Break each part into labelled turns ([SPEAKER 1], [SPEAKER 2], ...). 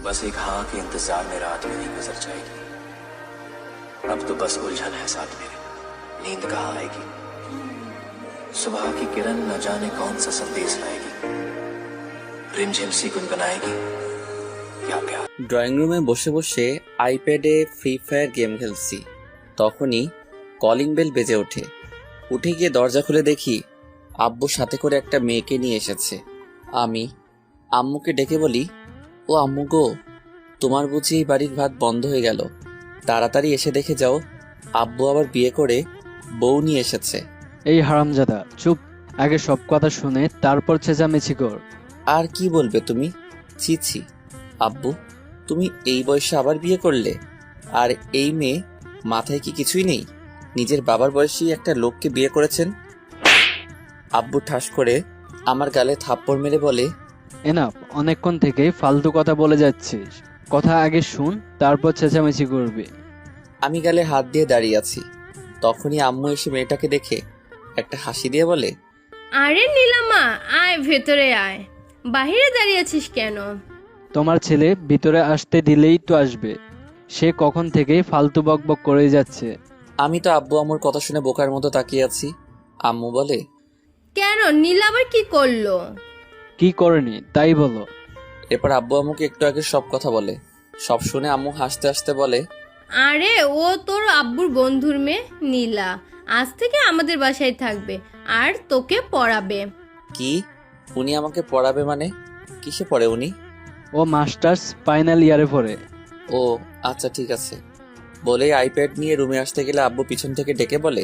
[SPEAKER 1] बस एक हाँ के इंतजार में रात मेरी गुजर जाएगी। अब तो बस उलझन है साथ मेरे, नींद कहाँ आएगी। सुबह की किरण न जाने कौन सा संदेश लाएगी, रिमझिम सी गुनगुनाएगी या प्यार।
[SPEAKER 2] ড্রয়িং রুমে বসে বসে আইপ্যাডে ফ্রি ফায়ার গেম খেলছি, তখনই কলিং বেল বেজে ওঠে। উঠে গিয়ে দরজা খুলে দেখি আব্বু সাথে করে একটা মেয়েকে নিয়ে এসেছে। আমি আম্মুকে ডেকে বলি, ও আম্মু গো, তোমার বুঝি এই বাড়ির ভাত বন্ধ হয়ে গেল, তাড়াতাড়ি এসে দেখে যাও আব্বু আবার বিয়ে করে বউ নিয়ে এসেছে।
[SPEAKER 3] এই হারামজাদা চুপ, আগে সব কথা শুনে তারপর চেঁচামেচি কর।
[SPEAKER 2] আর কি বলবে তুমি? ছি ছি আব্বু, তুমি এই বয়সে আবার বিয়ে করলে? আর এই মেয়ে মাথায় কি কিছুই নেই? নিজের বাবার বয়সী একটা লোককে বিয়ে করেছেন। আব্বু ঠাস করে আমার গালে থাপ্পড় মেরে বলে,
[SPEAKER 3] এনাফ, অনেকক্ষণ থেকে ফালতু কথা বলে যাচ্ছিস, কথা আগে শুন তারপর চেঁচামেচি করবি।
[SPEAKER 2] আমি গালে হাত দিয়ে দাঁড়িয়ে আছি। তখনই আম্মু এসে মেয়েটাকে দেখে একটা হাসি দিয়ে বলে,
[SPEAKER 4] আরে নীলামা, আয় ভেতরে আয়, বাহিরে দাঁড়িয়ে আছিস কেন?
[SPEAKER 3] তোমার ছেলে ভিতরে আসতে দিলেই তো আসবে, সে কখন থেকে ফালতু বকবক করে যাচ্ছে।
[SPEAKER 2] আমি তো আব্বু আম্মুর কথা শুনে বোকার মতো তাকিয়ে আছি। আম্মু বলে,
[SPEAKER 4] কেন, নীলা আবার কি করলো?
[SPEAKER 3] কি করেনি তাই বলো।
[SPEAKER 2] এরপর আব্বু আম্মুকে একটু আগে সব কথা বলে। সব শুনে আম্মু হাসতে হাসতে বলে,
[SPEAKER 4] আরে ও তোর আব্বুর বন্ধুর মেয়ে নীলা, আজ থেকে আমাদের বাসায় থাকবে আর তোকে পড়াবে।
[SPEAKER 2] কি? উনি আমাকে পড়াবে মানে? কিসে পড়ে উনি?
[SPEAKER 3] ও মাস্টার্স ফাইনাল ইয়ারে পড়ে।
[SPEAKER 2] ও আচ্ছা ঠিক আছে। বলে আইপ্যাড নিয়ে রুমে আসতে গেলে আব্বু পিছন থেকে ডেকে বলে,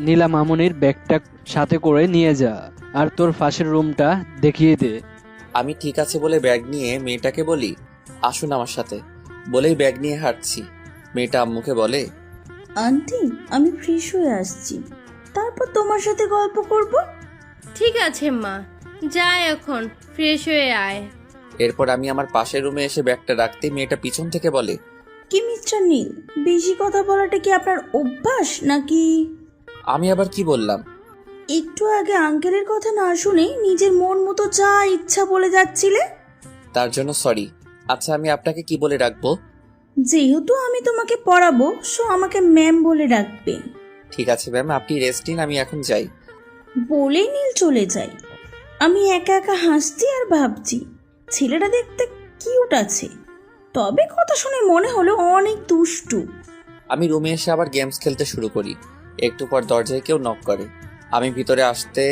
[SPEAKER 3] নীলা মামুনির ব্যাগটা সাথে করে নিয়ে যা, আর তোর ফাঁসের রুমটা দেখিয়ে দে।
[SPEAKER 2] আমি ঠিক আছে বলে ব্যাগ নিয়ে মেয়েটাকে বলি, আসুন আমার সাথে। বলেই ব্যাগ নিয়ে হাঁটছি। মেয়েটা আম্মুকে বলে,
[SPEAKER 5] আন্টি আমি ফ্রেশ হয়ে আসছি, তারপর তোমার সাথে গল্প করব।
[SPEAKER 4] ঠিক আছে মা, যা এখন ফ্রেশ হয়ে আয়।
[SPEAKER 2] এরপর আমি আমার পাশের রুমে এসে ব্যাগটা রাখতে মেয়েটা পিছন থেকে বলে,
[SPEAKER 5] কি মিস্টার নীল, বেশি কথা বলাটা কি আপনার অভ্যাস নাকি?
[SPEAKER 2] আমি আবার কি বললাম?
[SPEAKER 5] একটু আগে আঙ্কেলের কথা না শুনে নিজের মন মতো যা ইচ্ছা বলে যাচ্ছিলে।
[SPEAKER 2] তার জন্য সরি। আচ্ছা আমি আপনাকে কি বলে রাখবো?
[SPEAKER 5] যেহেতু আমি তোমাকে পড়াবো, সো আমাকে ম্যাম বলে রাখবেন।
[SPEAKER 2] ঠিক আছে ম্যাম, আপনি রেস্ট নিন, আমি এখন যাই।
[SPEAKER 5] বলেই নীল চলে যায়। আমি একা একা হাসছি আর ভাবছি ছেলেটা দেখতে কিউট আছে, তবে কথা শুনে মনে হলো অনেক দুষ্টু।
[SPEAKER 2] আমি রুমে এসে আবার গেমস খেলতে শুরু করি। একটু পর দরজায় কেউ নক করে। আমি ভিতরে আসতে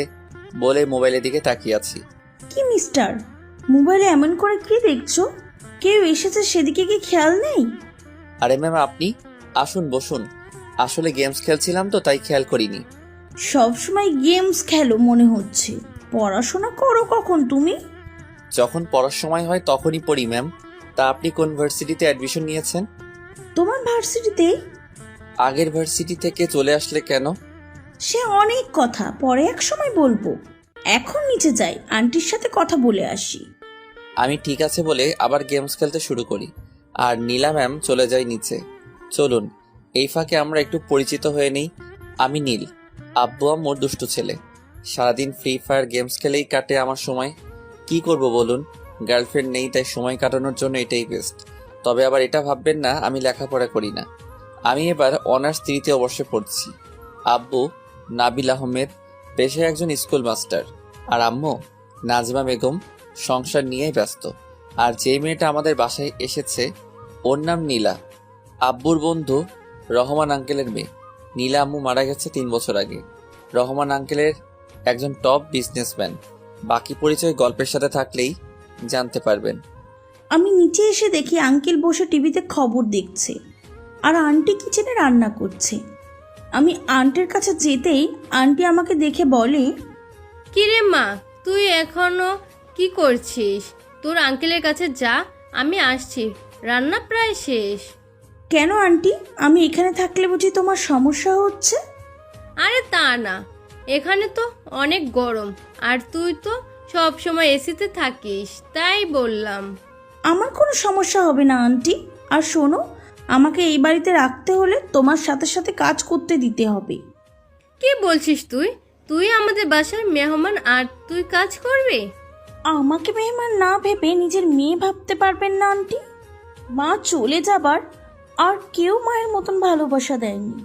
[SPEAKER 2] বলে মোবাইলের দিকে তাকিয়ে আছি।
[SPEAKER 5] কি মিস্টার, মোবাইলে এমন করে কি দেখছো? কেউ এসেছে সেদিকে কি খেয়াল নেই?
[SPEAKER 2] আরে ম্যাম আপনি আসুন বসুন। আসলে গেমস খেলছিলাম তো তাই খেয়াল করিনি।
[SPEAKER 5] সব সময় গেমস খেলো মনে হচ্ছে, পড়াশোনা করো কখন তুমি?
[SPEAKER 2] যখন পড়ার সময় হয় তখনই পড়ি ম্যাম। তা আপনি কোন ভার্সিটিতে অ্যাডমিশন নিয়েছেন?
[SPEAKER 5] তোমার ভার্সিটিতে?
[SPEAKER 2] আগের ভার্সিটি থেকে চলে আসলে কেন?
[SPEAKER 5] সে অনেক কথা, পরে এক সময় বলবো। এখন নিচে যাই, আন্টির সাথে কথা বলে আসি।
[SPEAKER 2] আমি ঠিক আছে বলে আবার গেমস খেলতে শুরু করি আর নীলা ম্যাম চলে যায় নিচে। চলুন এই ফাঁকে আমরা একটু পরিচিত হয়ে নিই। আমি নীল, আব্বু আম্মুর দুষ্টু ছেলে। সারাদিন ফ্রি ফায়ার গেমস খেলেই কাটে আমার সময়। কি করব বলুন, গার্লফ্রেন্ড নেই, তাই সময় কাটানোর জন্য এটাই বেস্ট। তবে আবার এটা ভাববেন না আমি লেখাপড়া করি না। আমি এবার অনার্স 3য় বর্ষে পড়ছি। আব্বু নাবিল আহমেদ, পেশায় একজন স্কুল মাস্টার। আর আম্মু নাজমা বেগম সংসার নিয়েই ব্যস্ত। আর যে মেয়েটা আমাদের বাসায় এসেছে ওর নাম নীলা, আব্বুর বন্ধু রহমান আঙ্কেলের মেয়ে। নীলা আম্মু মারা গেছে 3 বছর আগে। রহমান আঙ্কেলের একজন টপ বিজনেসম্যান। বাকি পরিচয় গল্পের সাথে থাকলেই জানতে পারবেন।
[SPEAKER 5] আমি নিচে এসে দেখি আঙ্কেল বসে টিভিতে খবর দেখছে আর আন্টি কিচেনে রান্না করছে। আমি আন্টির কাছে যেতেই আন্টি আমাকে দেখে বলে,
[SPEAKER 4] কিরে মা, তুই এখনো কি করছিস? তোর আঙ্কেলের কাছে যা, আমি আসছি, রান্না প্রায় শেষ।
[SPEAKER 5] কেন আন্টি, আমি এখানে থাকলে বুঝি তোমার সমস্যা হচ্ছে?
[SPEAKER 4] আরে তা না, এখানে তো অনেক গরম আর তুই তো সব সময় এসিতে থাকিস, তাই বললাম।
[SPEAKER 5] আমার কোনো সমস্যা হবে না আন্টি। আর শোনো, আমাকে এই বাড়িতে রাখতে হলে তোমার সাথে সাথে কাজ করতে দিতে হবে।
[SPEAKER 4] কি বলছিস তুই? তুই আমাদের বাসার মেহমান আর তুই কাজ করবি?
[SPEAKER 5] আমাকে মেহমান না ভেবে নিজের মেয়ে ভাবতে পারবেন না আন্টি? মা চলে যাবার আর কেউ মায়ের মতন ভালোবাসা দেয়নি।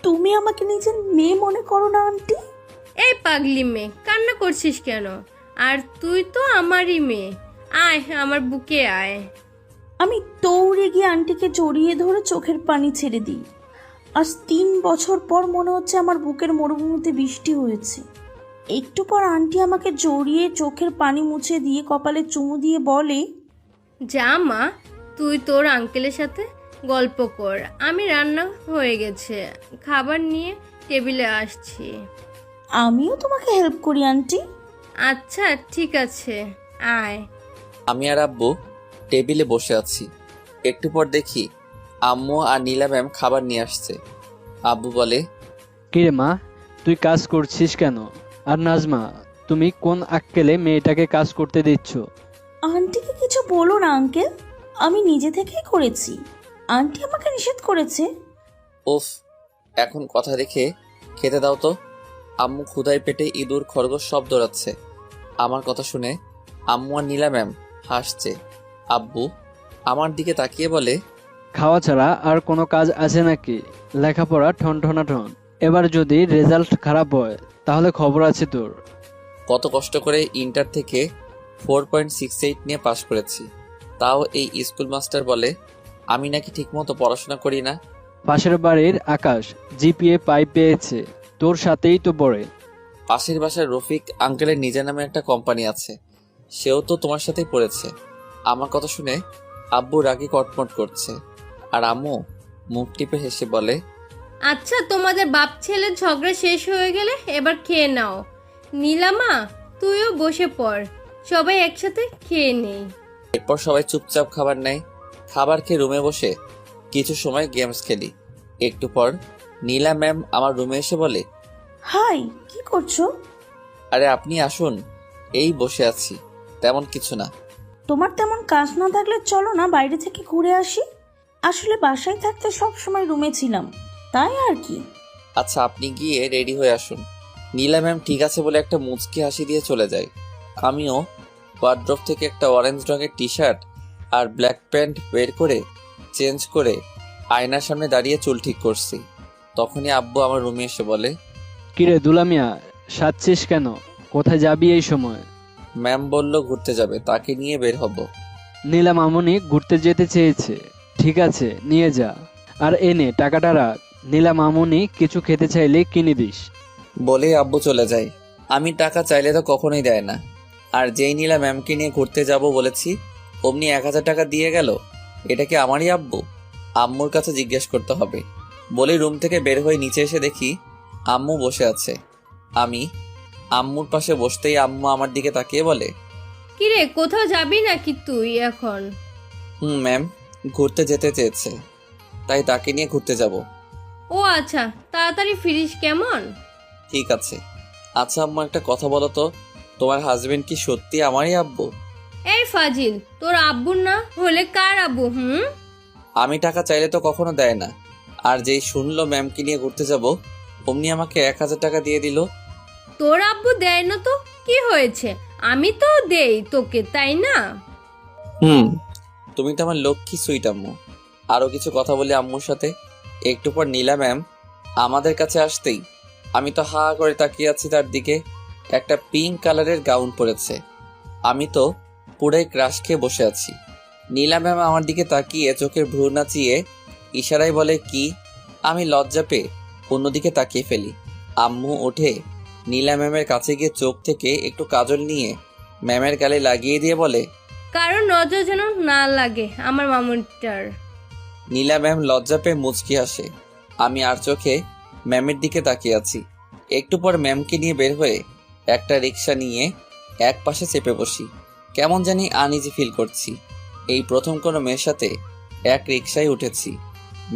[SPEAKER 5] তুমি আমাকে নিজের মেয়ে মনে করো না আন্টি?
[SPEAKER 4] এই পাগলি মেয়ে, কান্না করছিস কেন? আর তুই তো আমারই মেয়ে। আয় আমার বুকে আয়।
[SPEAKER 5] আমি দৌড়ে গিয়ে আন্টিকে জড়িয়ে ধরে চোখের পানি ছেড়ে দিই। আজ 3 বছর পর মনে হচ্ছে আমার বুকের মরুভূমিতে বৃষ্টি হয়েছে। একটু পর আন্টি আমাকে জড়িয়ে চোখের পানি মুছে দিয়ে কপালে চুমু দিয়ে বলে,
[SPEAKER 4] যা মা, তুই তোর আঙ্কেলের সাথে গল্প কর। আমি রান্না হয়ে গেছে, খাবার নিয়ে টেবিলে আসছি।
[SPEAKER 5] আমিও তোমাকে হেল্প করি আন্টি।
[SPEAKER 4] আচ্ছা ঠিক আছে, আয়।
[SPEAKER 2] আমি আর আব্বু টেবিলে বসে আছি। একটু পর দেখি আম্মু আর নীলা ম্যাম খাবার নিয়ে আসছে। আব্বু বলে,
[SPEAKER 3] কিরে মা, তুই কাজ করছিস কেন? আর নাজমা, তুমি কোন আক্কেলে মেয়েটাকে কাজ করতে দিচ্ছ?
[SPEAKER 5] আন্টিকে কিছু বলো না আঙ্কেল, আমি নিজে থেকেই করেছি। আন্টি আমাকে নিষেধ করেছে।
[SPEAKER 2] উফ, এখন কথা রেখে খেতে দাও তো। আম্মু ক্ষুধায় পেটে ইঁদুর খরগোশ সব দৌড়াচ্ছে। আমার কথা শুনে আম্মু আর নীলা ম্যাম হাসছে। আব্বু আমার দিকে তাকিয়ে বলে,
[SPEAKER 3] খাওয়া ছাড়া আর কোনো কাজ আছে নাকি? লেখাপড়া ঠন ঠন। এবার যদি রেজাল্ট খারাপ হয় তাহলে খবর আছে তোর।
[SPEAKER 2] কত কষ্ট করে ইন্টার থেকে 4.68 নিয়ে পাশ করেছি, তাও এই স্কুল মাস্টার বলে আমি নাকি ঠিকমতো পড়াশোনা করি না।
[SPEAKER 3] পাশের বাড়ির আকাশ জিপিএ 5 পেয়েছে, তোর সাথেই তো পড়ে।
[SPEAKER 2] পাশের বাসার রফিক আঙ্কেলের নিজের নামে একটা কোম্পানি আছে, সেও তো তোমার সাথেই পড়েছে। আমার কথা শুনে আব্বু রাগে কটমট করছে, আর আম্মু মুখ টিপে হেসে বলে,
[SPEAKER 4] আচ্ছা, তোমাদের বাপ ছেলের ঝগড়া শেষ হয়ে গেলে এবার খেয়ে নাও। নীলামা, তুইও বসে পড়, সবাই একসাথে খেয়ে নেই।
[SPEAKER 2] এরপর সবাই চুপচাপ খাবার নেয়। খাবার খেয়ে রুমে বসে কিছু সময় গেমস খেলি। একটু পর নীলা ম্যাম আমার রুমে এসে বলে,
[SPEAKER 5] হাই, কি করছো?
[SPEAKER 2] আরে আপনি আসুন, এই বসে আছি, তেমন কিছু না।
[SPEAKER 5] তোমার তেমন কাজ না থাকলে চলো না বাইরে থেকে ঘুরে আসি। আসলে বাসায় থাকতে সব সময় রুমে ছিলাম, তাই আর কি।
[SPEAKER 2] আচ্ছা আপনি গিয়ে রেডি হয়ে আসুন। নীলা ম্যাম ঠিক আছে বলে একটা মুচকি হাসি দিয়ে চলে যায়। আমিও ওয়ার্ড্রপ থেকে একটা অরেঞ্জ রঙের টি শার্ট আর ব্ল্যাক প্যান্ট বের করে চেঞ্জ করে আয়নার সামনে দাঁড়িয়ে চুল ঠিক করছি। তখনই আব্বু আমার রুমে এসে বলে,
[SPEAKER 3] কিরে দুলামিয়া, সাজছিস কেন? কোথায় যাবি এই সময়?
[SPEAKER 2] ম্যাম বলল ঘুরতে যাবে, তাকে নিয়ে বের হব।
[SPEAKER 3] নীলা মামনি ঘুরতে যেতে চেয়েছে, ঠিক আছে নিয়ে যা। আর এনে টাকাটা রাখ, নীলা মামনি কিছু খেতে চাইলে কিনে দিস।
[SPEAKER 2] বলেই আব্বু চলে যায়। আমি টাকা চাইলে তো কখনোই দেয় না, আর যেই নীলা ম্যামকে নিয়ে ঘুরতে যাব বলেছি অমনি 1000 টাকা দিয়ে গেল। এটা কি আমারই আব্বু? আম্মুর কাছে জিজ্ঞেস করতে হবে। বলে রুম থেকে বের হয়ে নিচে এসে দেখি আম্মু বসে আছে। আমি আম্মুর পাশে বসতেই আম্মু আমার দিকে তাকিয়ে বলে,
[SPEAKER 4] কিরে, কোথাও যাবি নাকি তুই এখন?
[SPEAKER 2] ম্যাম, ঘুরতে যেতে চেয়েছে, তাই তাকে নিয়ে ঘুরতে যাব।
[SPEAKER 4] ও আচ্ছা, তাড়াতাড়ি ফিরিস কেমন?
[SPEAKER 2] ঠিক আছে। আচ্ছা আম্মু, একটা কথা বলো তো, তোমার হাজবেন্ড কি সত্যি আমারই আব্বু?
[SPEAKER 4] এই ফাজিল, তোর আব্বুর না হলে কার আব্বু?
[SPEAKER 2] আমি টাকা চাইলে তো কখনো দেয় না, আর যেই শুনলো ম্যামকে নিয়ে ঘুরতে যাব অমনি আমাকে 1000 টাকা দিয়ে দিল।
[SPEAKER 4] তোর আব্বু দেয় না তো কি হয়েছে? আমি তো দেই তোকে, তাই না?
[SPEAKER 2] তুমি তো আমার লক্ষ্মী সুইট আম্মু। আরো কিছু কথা বলি আম্মুর সাথে। একটু পর নীলা ম্যাম আমাদের কাছে আসতেই আমি তো হা করে তাকিয়ে আছি তার দিকে। একটা পিঙ্ক কালারের গাউন পরেছে। আমি তো পুরাই ক্রাশ খেয়ে বসে আছি। নীলা ম্যাম আমার দিকে তাকিয়ে চোখের ভ্রু নাচিয়ে ইশারায় বলে কি, আমি লজ্জা পেয়ে অন্যদিকে তাকিয়ে ফেলি। আম্মু ওঠে নীলা ম্যামের কাছে গিয়ে চোখ থেকে একটু কাজল নিয়ে ম্যামের গালে লাগিয়ে দিয়ে বলে,
[SPEAKER 4] কারণ নজর যেন না লাগে আমার মামুনিটার।
[SPEAKER 2] নীলা ম্যাম লজ্জা পেয়ে মুচকি হাসে। আমি আর চোখে ম্যামের দিকে তাকিয়ে আছি। একটু পর ম্যামকে নিয়ে বের হয়ে একটা রিক্সা নিয়ে এক পাশে চেপে বসি। কেমন জানি আনইজি ফিল করছি। এই প্রথম কোনো মেয়ের সাথে এক রিক্সায় উঠেছি।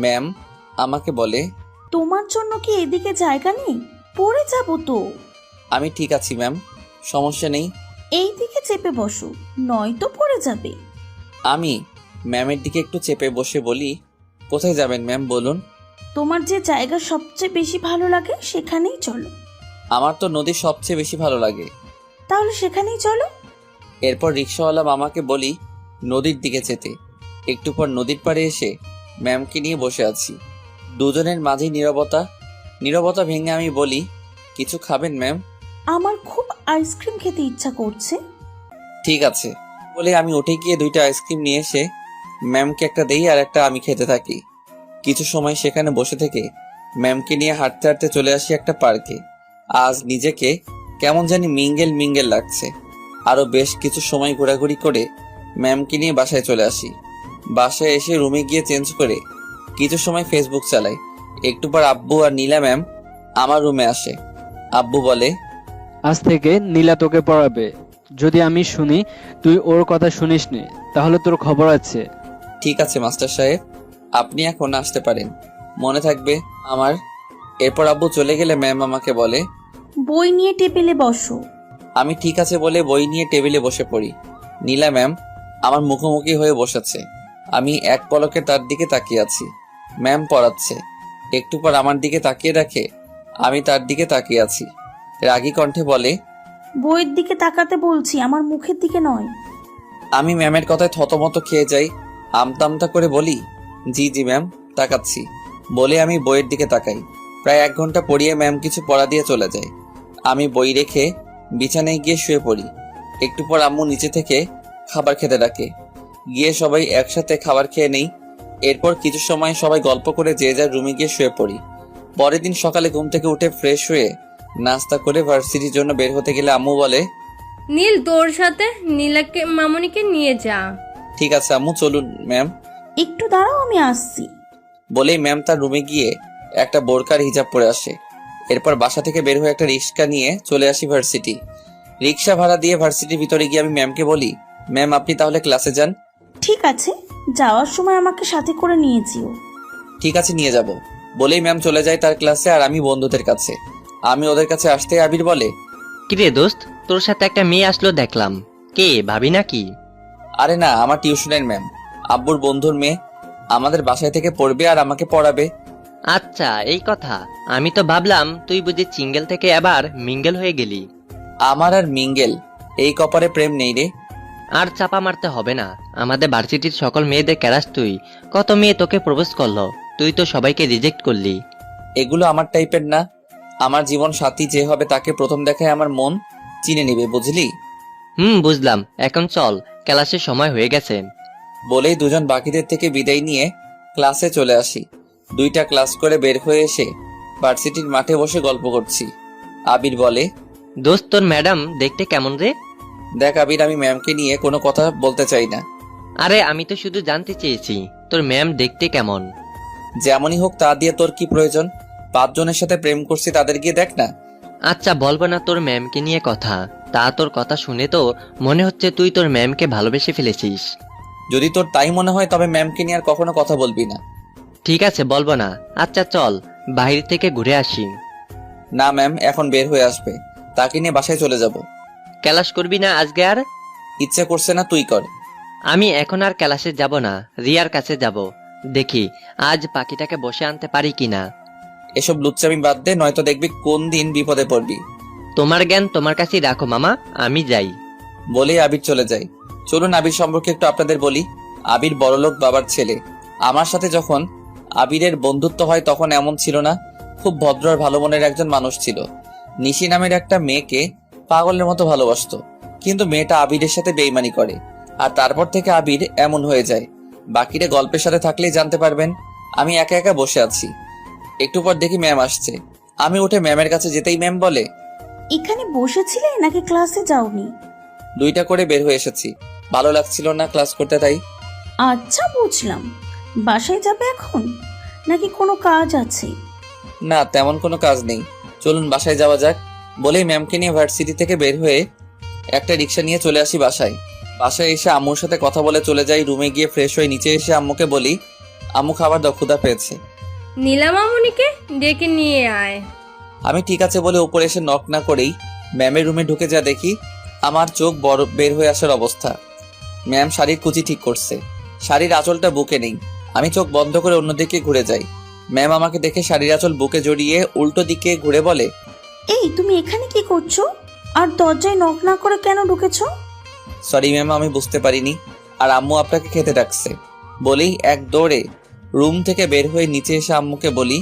[SPEAKER 2] ম্যাম আমাকে বলে,
[SPEAKER 5] তোমার জন্য কি এদিকে জায়গা নেই? পড়ে যাবো তো।
[SPEAKER 2] আমি ঠিক আছি ম্যাম, সমস্যা নেই।
[SPEAKER 5] এই দিকে চেপে বসো, নয়তো পড়ে যাবে।
[SPEAKER 2] আমি ম্যামের দিকে একটু চেপে বসে বলি, কোথায় যাবেন ম্যাম বলুন?
[SPEAKER 5] তোমার যে জায়গা সবচেয়ে বেশি ভালো লাগে সেখানেই চলো।
[SPEAKER 2] আমার তো নদী সবচেয়ে বেশি ভালো লাগে।
[SPEAKER 5] তাহলে সেখানেই চলো।
[SPEAKER 2] এরপর রিক্সাওয়ালা মামাকে বলি নদীর দিকে যেতে। একটু পর নদীর পাড়ে এসে ম্যামকে নিয়ে বসে আছি। দুজনের মাঝেই নীরবতা ভেঙে আমি বলি, কিছু খাবেন ম্যাম?
[SPEAKER 5] আমার খুব আইসক্রিম খেতে ইচ্ছা করছে।
[SPEAKER 2] ঠিক আছে বলে আমি উঠে গিয়ে 2টা আইসক্রিম নিয়ে এসে ম্যামকে একটা দেই আর একটা আমি খেতে থাকি। কিছু সময় সেখানে বসে থেকে ম্যামকে নিয়ে হাঁটতে হাঁটতে চলে আসি একটা পার্কে। আজ নিজেকে কেমন জানি মিঙ্গেল লাগছে। আরো বেশ কিছু সময় ঘোরাঘুরি করে ম্যামকে নিয়ে বাসায় চলে আসি। বাসায় এসে রুমে গিয়ে চেঞ্জ করে কিছু সময় ফেসবুক চালাই। একটু পর আব্বু আর নীলা ম্যাম আমার রুমে আসে। আব্বু বলে,
[SPEAKER 3] আজ থেকে নীলা তোকে পড়াবে। যদি আমি শুনি তুই ওর কথা শুনিসনি তাহলে তোর খবর আছে।
[SPEAKER 2] ঠিক আছে মাস্টার সাহেব, আপনি এখন আসতে পারেন, মনে থাকবে আমার। এরপর আব্বু চলে গেলে ম্যাম আমাকে বলে,
[SPEAKER 5] বই নিয়ে টেবিলে বসো।
[SPEAKER 2] আমি ঠিক আছে বলে বই নিয়ে টেবিলে বসে পড়ি। নীলা ম্যাম আমার মুখোমুখি হয়ে বসেছে। আমি এক পলকে তার দিকে তাকিয়ে আছি। ম্যাম পড়াচ্ছে। একটু পর আমার দিকে তাকিয়ে রাখে, আমি তার দিকে তাকিয়ে আছি। রাগী কণ্ঠে বলে,
[SPEAKER 5] বইয়ের দিকে তাকাতে বলছি, আমার মুখের দিকে নয়।
[SPEAKER 2] আমি ম্যামের কথায় থতমত খেয়ে যাই। আমতা করে বলি, জি ম্যাম, তাকাচ্ছি বলে আমি বইয়ের দিকে তাকাই। প্রায় 1 ঘন্টা পড়িয়ে ম্যাম কিছু পড়া দিয়ে চলে যায়। আমি বই রেখে বিছানায় গিয়ে শুয়ে পড়ি। একটু পর আম্মু নিচে থেকে খাবার খেতে ডাকে। গিয়ে সবাই একসাথে খাবার খেয়ে নেই। এরপর কিছু সময় সবাই গল্প করে যে যার রুমে গিয়ে শুয়ে পড়ি। পরের দিন সকালে ঘুম থেকে উঠে ফ্রেশ হয়ে নাস্তা করে ভার্সিটির জন্য বের হতে গেলে আম্মু বলে,
[SPEAKER 4] নীল তোর সাথে নীলাকে মামনিকে নিয়ে যা।
[SPEAKER 2] ঠিক আছে আম্মু, চলুন ম্যাম।
[SPEAKER 5] একটু দাঁড়াও, আমি আসছি।
[SPEAKER 2] বলেই ম্যাম তার রুমে গিয়ে একটা বোরকার হিজাব পরে আসে। এরপর বাসা থেকে বের হয়ে একটা রিক্সা নিয়ে চলে আসি ভার্সিটি। রিক্সা ভাড়া দিয়ে ভার্সিটির ভিতরে গিয়ে আমি ম্যামকে বলি, ম্যাম আপনি তাহলে ক্লাসে যান।
[SPEAKER 5] ঠিক আছে, যাওয়ার সময় আমাকে সাথে করে নিয়েছিও।
[SPEAKER 2] ঠিক আছে নিয়ে যাব। বলেই ম্যাম চলে যায় তার ক্লাসে আর আমি বন্ধুদের কাছে। আমি ওদের কাছে আসতে আবির বলে,
[SPEAKER 6] কিরে দোস্ত, তোর সাথে একটা মেয়ে আসলো দেখলাম, কে ভাবি নাকি?
[SPEAKER 2] আরে না, আমার টিউশনের ম্যাম, আব্বুর বন্ধুর মেয়ে। আমাদের বাসায় থেকে পড়বে আর আমাকে পড়াবে।
[SPEAKER 6] আচ্ছা এই কথা, আমি তো ভাবলাম তুই বুঝি সিঙ্গেল থেকে আবার মিঙ্গেল হয়ে গেলি।
[SPEAKER 2] আমার আর মিঙ্গেল এই কপারে প্রেম নেই রে।
[SPEAKER 6] আর চাপা মারতে হবে না, আমাদের ভার্সিটির সকল মেয়েদের ক্যারাস তুই। কত মেয়ে তোকে প্রপোজ করলো, তুই তো সবাইকে রিজেক্ট করলি।
[SPEAKER 2] এগুলো আমার টাইপের না। আমার জীবন সাথী যে হবে তাকে প্রথম দেখায় আমার মন চিনে নিবে, বুঝলি?
[SPEAKER 6] বুঝলাম, এখন চল, ক্লাসের সময় হয়ে গেছে।
[SPEAKER 2] বলেই দুজন বাকিদের থেকে বিদায় নিয়ে ক্লাসে চলে আসি। 2টা ক্লাস করে বের হয়ে এসে ভার্সিটির মাঠে বসে গল্প করছি। আবির বলে,
[SPEAKER 6] দোস্ত তোর ম্যাডাম দেখতে কেমন রে?
[SPEAKER 2] দেখ আবির, আমি ম্যামকে নিয়ে কোনো কথা বলতে চাই না।
[SPEAKER 6] আরে আমি তো শুধু জানতে চেয়েছি তোর ম্যাম দেখতে কেমন।
[SPEAKER 2] যেমনই হোক তা দিয়ে তোর কি প্রয়োজন? 5 জনের সাথে প্রেম করছি, তাদের গিয়ে দেখ না।
[SPEAKER 6] আচ্ছা বলবো না তোর ম্যামকে নিয়ে কথা, তা তোর কথা শুনে তো মনে হচ্ছে তুই তোর ম্যামকে ভালোবেসে ফেলেছিস।
[SPEAKER 2] যদি তোর তাই মনে হয় তবে ম্যামকে নিয়ে আর কখনো কথা বলবি না।
[SPEAKER 6] ঠিক আছে বলবো না। আচ্ছা চল বাইরে থেকে ঘুরে আসি।
[SPEAKER 2] না ম্যাম এখন বের হয়ে আসবে, তাকে নিয়ে বাসায় চলে যাব।
[SPEAKER 6] ক্লাস করবি না আজকে আর?
[SPEAKER 2] ইচ্ছে করছে না, তুই কর।
[SPEAKER 6] আমি এখন আর ক্লাসে যাব না, রিয়ার কাছে যাব। দেখি আজ পাখিটাকে বসে আনতে পারি কিনা।
[SPEAKER 2] এসব লুচ্চামি বাদ দে, নয়তো দেখবি কোন দিন বিপদে পড়বি।
[SPEAKER 6] তোমার জ্ঞান তোমার কাছেই রাখো মামা, আমি যাই।
[SPEAKER 2] বলেই আবির চলে যায়। চলুন আবির সম্পর্কে একটু আপনাদের বলি। আবির বড়লোক বাবার ছেলে। আমার সাথে যখন আবিরের বন্ধুত্ব হয় তখন এমন ছিল না। খুব ভদ্র আর ভালো মনের একজন মানুষ ছিল। নিশি নামের একটা মেয়েকে পাগলের মতো ভালোবাসতো, কিন্তু মেয়েটা আবিরের সাথে বেইমানি করে। আর তারপর থেকে আবির এমন হয়ে যায়। বাকিরা গল্পের সাথে থাকলেই জানতে পারবেন। আমি একা একা বসে আছি। একটু পর দেখি ম্যাম আসছে। আমি উঠে ম্যামের কাছে যেতেই ম্যাম বলে,
[SPEAKER 5] এখানে বসেছিলে নাকি ক্লাসে যাওনি?
[SPEAKER 2] 2টা করে বের হয়ে এসেছি, ভালো লাগছিল না ক্লাস করতে তাই।
[SPEAKER 5] আচ্ছা বুঝলাম, বাসায় যাবে এখন নাকি কোনো কাজ আছে?
[SPEAKER 2] না তেমন কোনো কাজ নেই, চলুন বাসায় যাওয়া যাক। বলেই ম্যামকে নিয়ে ভার্সিটি থেকে বের হয়ে একটা রিক্সা নিয়ে চলে আসি বাসায়। বাসায় এসে আম্মুর সাথে কথা বলে চলে যাই রুমে। গিয়ে ফ্রেশ হয়ে নিচে এসে আম্মুকে বলি, আম্মু খাবার দাও, ক্ষুধা পেয়েছে।
[SPEAKER 4] নীলা মামনিকে ডেকে নিয়ে আয়।
[SPEAKER 2] আমি ঠিক আছে বলে উপরে এসে নক না করেই ম্যামের রুমে ঢুকে যা দেখি, আমার চোখ বড় বের হয়ে আসার অবস্থা। ম্যাম শাড়ির কুচি ঠিক করছে, শাড়ির আঁচলটা বুকে নেই। আমি চোখ বন্ধ করে অন্যদিকে ঘুরে যাই। ম্যাম আমাকে দেখে শাড়ির আঁচল বুকে জড়িয়ে উল্টো দিকে ঘুরে বলে,
[SPEAKER 5] এই তুমি এখানে কি করছো? আর দরজায় নক না করে কেন ঢুকেছো?
[SPEAKER 2] সরি ম্যাম, আমি বুঝতে পারিনি। আর আম্মু আপনাকে খেতে ডাকছে। বলেই এক দৌড়ে রুম থেকে বের হয়ে নিচে এসে আম্মুকে বলি,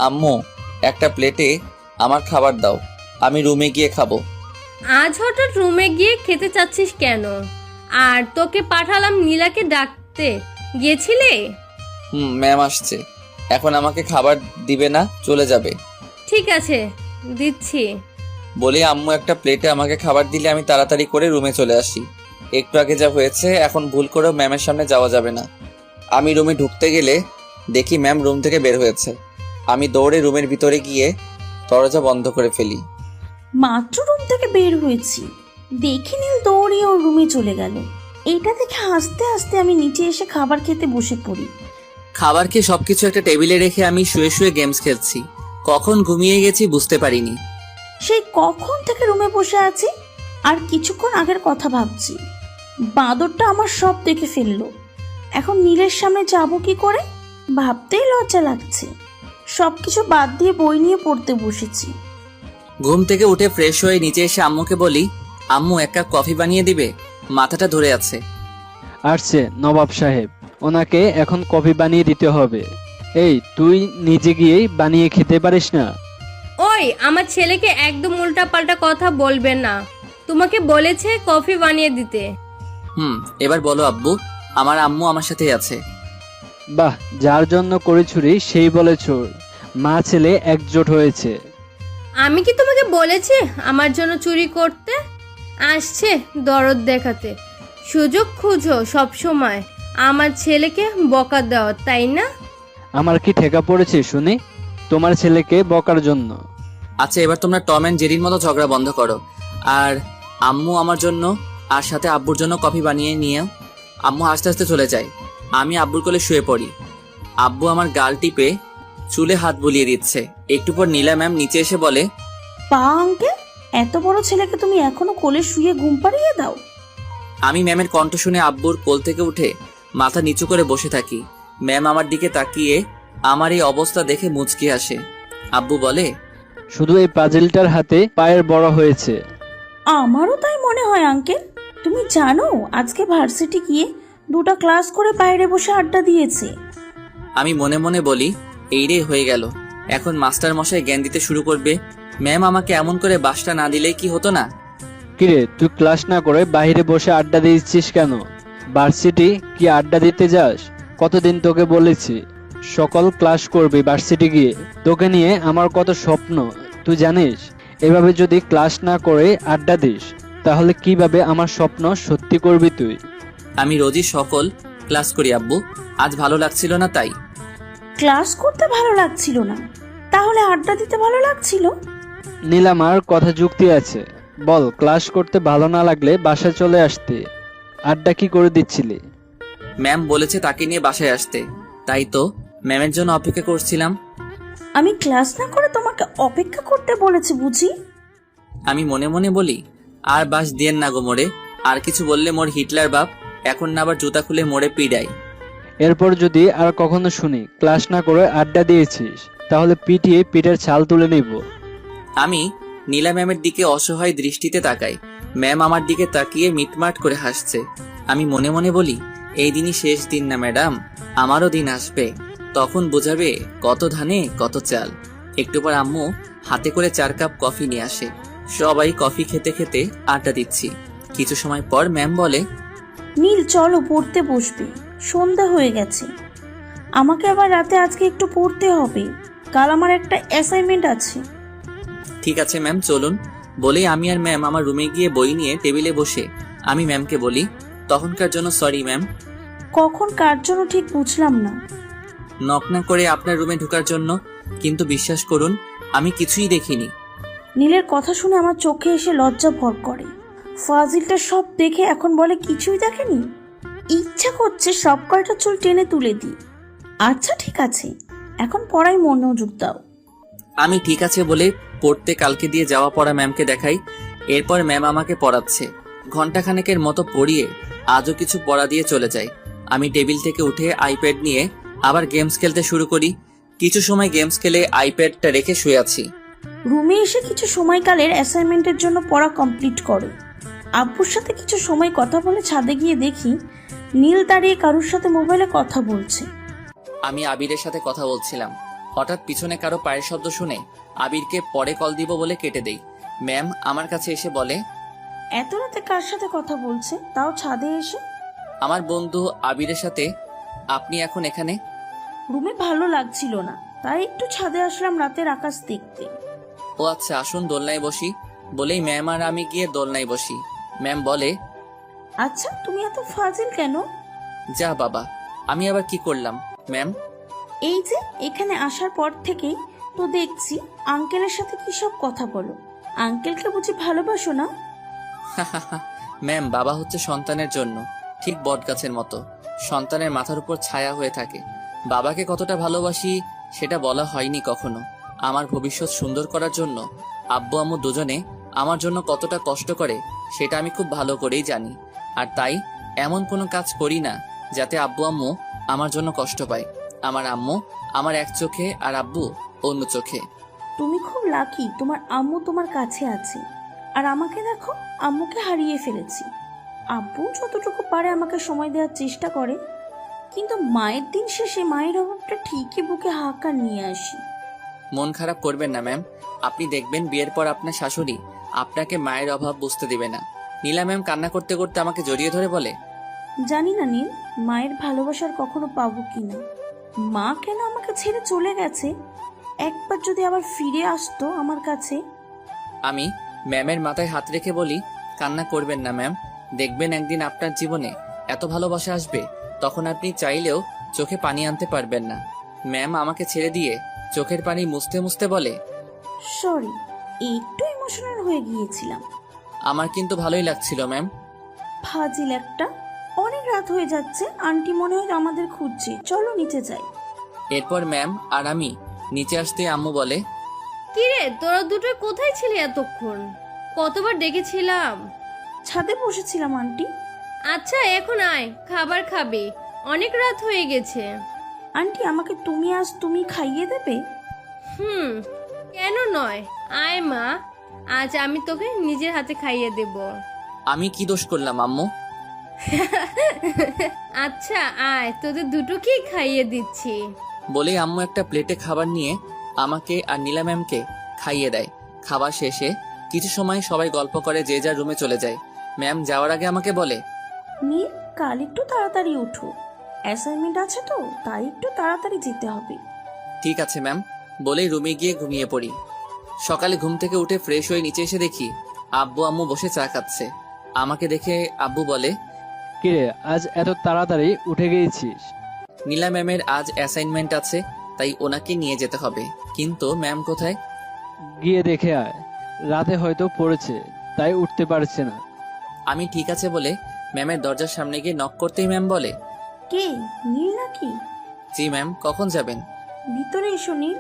[SPEAKER 2] আম্মু একটা প্লেটে আমার খাবার দাও, আমি রুমে গিয়ে খাবো।
[SPEAKER 4] আজ হঠাৎ রুমে গিয়ে খেতে চাচ্ছিস কেন? আর তোকে পাঠালাম নীলাকে ডাকতে, গিয়েছিলে?
[SPEAKER 2] ম্যাম আসছে, এখন আমাকে খাবার দিবে না, চলে যাবে।
[SPEAKER 4] ঠিক আছে, দিচ্ছি।
[SPEAKER 2] বলে আম্মু একটা প্লেটে আমাকে খাবার দিলে আমি তাড়াতাড়ি করে রুমে চলে আসি। একটু আগে যা হয়েছে, এখন ভুল করেও ম্যামের সামনে যাওয়া যাবে না। আমি রুমে ঢুকতে গেলে দেখি ম্যাম রুম থেকে বের হয়েছে। আমি দৌড়ে রুমের ভিতরে গিয়ে দরজা বন্ধ করে ফেলি।
[SPEAKER 5] মাত্র রুম থেকে বের হয়েছি, দেখে নীল দৌড়িয়ে ওর রুমে চলে গেল। এটা দেখে হাসতে হাসতে আমি নিচে এসে খাবার খেতে বসে পড়ি।
[SPEAKER 2] খাবার খেয়ে সবকিছু একটা টেবিলে রেখে আমি শুয়ে শুয়ে গেমস খেলছি। কখন ঘুমিয়ে গেছি বুঝতে পারিনি।
[SPEAKER 5] সেই কখন থেকে রুমে বসে আছি আর কিছুক্ষণ আগের কথা ভাবছি। বাঁদরটা আমার সব দেখে ফেললো। এখন নীলের সামনে যাবো কি করে ভাবতেই লজ্জা লাগছে। সবকিছু বাদ দিয়ে বই নিয়ে পড়তে বসেছি।
[SPEAKER 2] ঘুম থেকে উঠে ফ্রেশ হয়ে নিচে এসে আম্মুকে বলি, আম্মু এক কাপ কফি বানিয়ে দিবে, মাথাটা ধরে আছে।
[SPEAKER 3] আসছে নবাব সাহেব, ওনাকে এখন কফি বানিয়ে দিতে হবে। এই তুই নিজে গিয়েই বানিয়ে খেতে পারিস না?
[SPEAKER 4] ওই, আমার ছেলেকে একদম উল্টাপাল্টা কথা বলবেন না। তোমাকে বলেছে কফি বানিয়ে দিতে।
[SPEAKER 2] এবার বলো আব্বু, আমার আম্মু আমার সাথেই আছে।
[SPEAKER 3] বাহ, যার জন্য করে ছুরি সেই বলে চোর। মা ছেলে একজোট হয়েছে।
[SPEAKER 4] আমি কি তোমাকে বলেছি আমার জন্য চুরি করতে? আসছে দরদ দেখাতে। সুযোগ খুঁজো সব সময় আমার ছেলেকে বকা দেওয়া, তাই না?
[SPEAKER 3] আমার কি ঠেকা পড়েছে শুনি তোমার ছেলেকে বকার জন্য?
[SPEAKER 2] আচ্ছা, এবার তোমরা টম অ্যান্ড জেরির মতো ঝগড়া বন্ধ করো। আর আম্মু আমার জন্য আর সাথে আব্বুর জন্য কফি বানিয়ে নিয়ে আম্মু আস্তে আস্তে চলে যায়। আমি আব্বুর কোলে শুয়ে পড়ি। আব্বু আমার গাল টিপে চুলে হাত বুলিয়ে দিচ্ছে। একটু পর নীলা ম্যাম নিচে এসে বলে,
[SPEAKER 5] পা আঙ্কেল, এত বড় ছেলেকে তুমি এখনো কোলে শুয়ে ঘুম পাড়িয়ে দাও?
[SPEAKER 2] আমি ম্যামের কণ্ঠ শুনে আব্বুর কোল থেকে উঠে মাথা নিচু করে বসে থাকি। ম্যাম আমার দিকে তাকিয়ে আমার এই অবস্থা দেখে মুচকি আসে। আব্বু বলে,
[SPEAKER 3] শুধু এই পাজেলটার হাতে পায়ের বড় হয়েছে।
[SPEAKER 5] আমারও তাই মনে হয় আঙ্কেল। তুমি জানো আজকে ভার্সিটি গিয়ে 2টা ক্লাস করে বাইরে বসে আড্ডা দিয়েছে।
[SPEAKER 2] আমি মনে মনে বলি, এই রে হয়ে গেল, এখন মাস্টার মশাই জ্ঞান দিতে শুরু করবে। ম্যাম আমাকে এমন করে বাসটা না দিলে কি হতো না?
[SPEAKER 3] কিরে, তুই ক্লাস না করে বাইরে বসে আড্ডা দিচ্ছিস কেন? ভার্সিটি কি আড্ডা দিতে যাস? কতদিন তোকে বলেছি সকল ক্লাস করবি ভার্সিটি গিয়ে। তোকে নিয়ে আমার কত স্বপ্ন তুই জানিস। এভাবে যদি ক্লাস না করে আড্ডা দিস তাহলে কিভাবে আমার স্বপ্ন সত্যি করবি তুই?
[SPEAKER 2] আমি রোজই সকল ক্লাস করি আব্বু, আজ ভালো লাগছিল না তাই।
[SPEAKER 5] ক্লাস করতে ভালো লাগছিল না, তাহলে আড্ডা দিতে ভালো লাগছিল?
[SPEAKER 3] নীলামার কথা যুক্তি আছে। বল, ক্লাস করতে ভালো না লাগলে বাসায় চলে আসতে। আড্ডা কি করে দিচ্ছিলি?
[SPEAKER 2] ম্যাম বলেছে তাকে নিয়ে বাসায় আসতে, তাই তো ম্যামের জন্য অপেক্ষা করছিলাম।
[SPEAKER 5] আমি ক্লাস না করে তোমাকে অপেক্ষা করতে বলেছি বুঝি?
[SPEAKER 2] আমি মনে মনে বলি, আর বাস দিয়েন না গো মোড়ে, আর কিছু বললে মোর হিটলার বাপ এখন না আবার জুতা খুলে মোড়ে পিড়াই।
[SPEAKER 3] এরপর যদি আর কখনো শুনি ক্লাস না করে আড্ডা দিয়েছিস তাহলে পিটিয়ে পিঠের ছাল তুলে নিব।
[SPEAKER 2] আমি নীলা ম্যামের দিকে অসহায় দৃষ্টিতে তাকাই। ম্যাম আমার দিকে তাকিয়ে মিটমাট করে হাসছে। আমি মনে মনে বলি, এই দিনই শেষ দিন না ম্যাডাম, আমারও দিন আসবে, তখন বোঝাবে কত ধানে কত চাল। একটু পর আম্মু হাতে করে 4 কাপ কফি নিয়ে আসে। সবাই কফি খেতে খেতে আড্ডা দিচ্ছি। কিছু সময় পর ম্যাম বলে,
[SPEAKER 5] নীল চলো পড়তে বসবে, সন্ধ্যা হয়ে গেছে। আমাকে আবার রাতে আজকে একটু পড়তে হবে, কাল আমার একটা অ্যাসাইনমেন্ট আছে।
[SPEAKER 2] ঠিক আছে ম্যাম, চলুন। বলেই আমি আর ম্যাম আমার রুমে গিয়ে বই নিয়ে টেবিলে বসে আমি ম্যামকে বলি, তখনকার জন্য সরি ম্যাম।
[SPEAKER 5] কখন কার জন্য ঠিক বুঝলাম না।
[SPEAKER 2] নক না করে আপনার রুমে ঢোকার জন্য, কিন্তু বিশ্বাস করুন আমি কিছুই দেখিনি।
[SPEAKER 5] নীলের কথা শুনে আমার চোখে এসে লজ্জা ভর করে। ফাজিলটা সব দেখে এখন বলে কিছুই দেখেনি। ইচ্ছা করছে সব কয়টা চুল টেনে তুলে দিই। আচ্ছা ঠিক আছে, এখন পড়াই মনোযোগ দাও।
[SPEAKER 2] আমি ঠিক আছে বলে পড়তে কালকে দিয়ে যাওয়া পড়া ম্যামকে দেখাই। এরপর ম্যাম আমাকে পড়াচ্ছে। ঘন্টাখানেকের মতো পড়িয়ে আজও কিছু পড়া দিয়ে চলে যায়। আমি টেবিল থেকে উঠে আইপ্যাড নিয়ে আবার গেমস খেলতে শুরু করি। কিছু সময় গেমস খেলে আইপ্যাডটা রেখে শুয়ে আছি।
[SPEAKER 5] রুমে এসে কিছু সময়কালের অ্যাসাইনমেন্টের জন্য পড়া কমপ্লিট করো। আব্বুর সাথে কিছু সময় কথা বলে ছাদে গিয়ে দেখি নীল দাঁড়িয়ে কারোর সাথে মোবাইলে কথা বলছে।
[SPEAKER 2] আমি আবিরের সাথে কথা বলছিলাম, হঠাৎ পিছনে কারো পায়ের শব্দ শুনে আবিরকে পরে কল দিব বলে কেটে দেই। ম্যাম আমার কাছে এসে বলে,
[SPEAKER 5] এত রাতে কার সাথে কথা বলছে, তাও ছাদে এসে?
[SPEAKER 2] আমার বন্ধু আবিরের সাথে। আপনি এখন এখানে?
[SPEAKER 5] রুমে ভালো লাগছিল না, তাই একটু ছাদে আসলাম রাতের আকাশ দেখতে।
[SPEAKER 2] ও আচ্ছা, আসুন দোলনায় বসি। বলেই ম্যাম আর আমি গিয়ে দোলনায় বসি। ম্যাম বলে,
[SPEAKER 5] আচ্ছা তুমি এত ফাজিল কেন?
[SPEAKER 2] যা বাবা, আমি আবার কি করলাম ম্যাম?
[SPEAKER 5] এই যে এখানে আসার পর থেকেই তো দেখছি আঙ্কেলের সাথে কি সব কথা বলো। আঙ্কেলকে বুঝি ভালোবাসো না?
[SPEAKER 2] ম্যাম, বাবা হচ্ছে সন্তানের জন্য ঠিক বটগাছের মতো, সন্তানের মাথার উপর ছায়া হয়ে থাকে। বাবাকে কতটা ভালোবাসি সেটা বলা হয়নি কখনো। আমার ভবিষ্যৎ সুন্দর করার জন্য আব্বু আম্মু দুজনে আমার জন্য কতটা কষ্ট করে সেটা আমি খুব ভালো করেই জানি। আর তাই এমন কোনো কাজ করি না যাতে আব্বু আম্মু আমার জন্য কষ্ট পায়। আমার আম্মু আমার এক চোখে আর আব্বু অন্য চোখে।
[SPEAKER 5] তুমি খুব লাকি, তোমার আম্মু তোমার কাছে আছে। আর আমাকে দেখো, আম্মুকে হারিয়ে ফেলেছি। আব্বু যতটুকু পারে আমাকে সময় দেওয়ার চেষ্টা করে, কিন্তু মায়ের দিন শেষে মায়ের অভাবটা ঠিকই বুকে হাহাকার নিয়ে আসি।
[SPEAKER 2] মন খারাপ করবেন না ম্যাম, আপনি দেখবেন বিয়ের পর আপনার শাশুড়ি আপনাকে মায়ের অভাব বুঝতে দিবে না। নীলা ম্যাম কান্না করতে করতে আমাকে জড়িয়ে ধরে বলে,
[SPEAKER 5] জানি না নীল, মায়ের ভালোবাসার কখনো পাবো কিনা। মা কেন আমাকে ছেড়ে চলে গেছে, একবার যদি আবার ফিরে আসতো আমার কাছে।
[SPEAKER 2] আমি ম্যামের মাথায় হাত রেখে বলি, কান্না করবেন না ম্যাম, দেখবেন একদিন আপনার জীবনে এত ভালোবাসা আসবে তখন আপনি চাইলেও চোখে পানি আনতে পারবেন না। ম্যাম আমাকে ছেড়ে দিয়ে চোখের পানি মুছতে মুছতে বলে,
[SPEAKER 5] সরি, একটু ইমোশনাল হয়ে গিয়েছিলাম।
[SPEAKER 2] আমার কিন্তু ভালোই লাগছিল ম্যাম।
[SPEAKER 5] ফাজিল একটা। অনেক রাত হয়ে যাচ্ছে, আন্টি মনে হয় আমাদের খুঁজছে, চলো নিচে যাই।
[SPEAKER 2] এরপর ম্যাম আর আমি নিচে আসতে আম্মু বলে,
[SPEAKER 4] কিরে তোরা দুটো কোথায় ছিলি এতক্ষণ? কতবার ডেকেছিলাম।
[SPEAKER 5] ছাদে বসেছিলাম আন্টি।
[SPEAKER 4] আচ্ছা এখন আয়, খাবার খাবি, অনেক রাত হয়ে গেছে।
[SPEAKER 5] আন্টি আমাকে তুমি আজ তুমি খাইয়ে দেবে?
[SPEAKER 4] কেন নয়, আয় মা, আজ আমি তোকে নিজের হাতে খাইয়ে দেব।
[SPEAKER 2] আমি কি দোষ করলাম আম্মু?
[SPEAKER 4] আচ্ছা আয়, তোদের দুটোকেই খাইয়ে দিচ্ছি।
[SPEAKER 2] বলেই আম্মু একটা প্লেটে খাবার নিয়ে আমাকে আর নীলা ম্যামকে খাইয়ে দেয়। খাবার শেষে কিছু সময় সবাই গল্প করে যে যার রুমে চলে যায়। ম্যাম যাওয়ার আগে আমাকে বলে,
[SPEAKER 5] নীল, কাল একটু তাড়াতাড়ি উঠো, অ্যাসাইনমেন্ট আছে তো, তাই একটু তাড়াতাড়ি যেতে হবে।
[SPEAKER 2] ঠিক আছে ম্যাম। বলেই রুমে গিয়ে ঘুমিয়ে পড়ি। সকালে ঘুম থেকে উঠে ফ্রেশ হয়ে নিচে এসে দেখি আব্বু আম্মু বসে চা খাচ্ছে। আমাকে দেখে আব্বু বলে,
[SPEAKER 3] কিরে আজ এত তাড়াতাড়ি উঠে গিয়েছিস?
[SPEAKER 2] নীলা ম্যামের আজ অ্যাসাইনমেন্ট আছে, তাই ওনাকে নিয়ে যেতে হবে। কিন্তু ম্যাম কোথায়?
[SPEAKER 3] গিয়ে দেখে আয়, রাতে হয়তো পড়েছে তাই উঠতে পারছে না।
[SPEAKER 2] আমি ঠিক আছে বলে ম্যামের দরজার সামনে গিয়ে নক করতেই ম্যাম বলে,
[SPEAKER 5] কে, নীল নাকি?
[SPEAKER 2] জি ম্যাম, কখন যাবেন?
[SPEAKER 5] ভিতরে এসো নীল।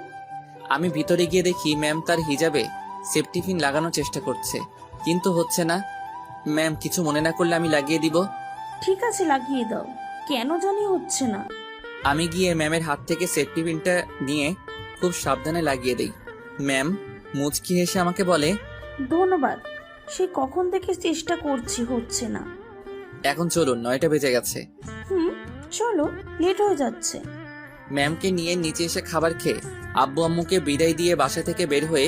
[SPEAKER 2] আমি ভিতরে গিয়ে দেখি ম্যাম তার হিজাবে সেফটি পিন লাগানোর চেষ্টা করছে, কিন্তু হচ্ছে না। ম্যাম কিছু মনে না করলে আমি লাগিয়ে দিব।
[SPEAKER 5] ঠিক আছে লাগিয়ে দাও, কেন জানি হচ্ছে না।
[SPEAKER 2] আমি গিয়ে ম্যামের হাত থেকে সেফটি পিনটা নিয়ে খুব সাবধানে লাগিয়ে দেই। ম্যাম মুচকি হেসে আমাকে বলে,
[SPEAKER 5] ধন্যবাদ, সে কখন থেকে চেষ্টা করছি, হচ্ছে না।
[SPEAKER 2] এখন চলুন, 9টা বেজে গেছে।
[SPEAKER 5] চলো, লেট হয়ে যাচ্ছে।
[SPEAKER 2] ম্যামকে নিয়ে নিচে এসে খাবার খেয়ে আব্বু আম্মুকে বিদায় দিয়ে বাসা থেকে বের হয়ে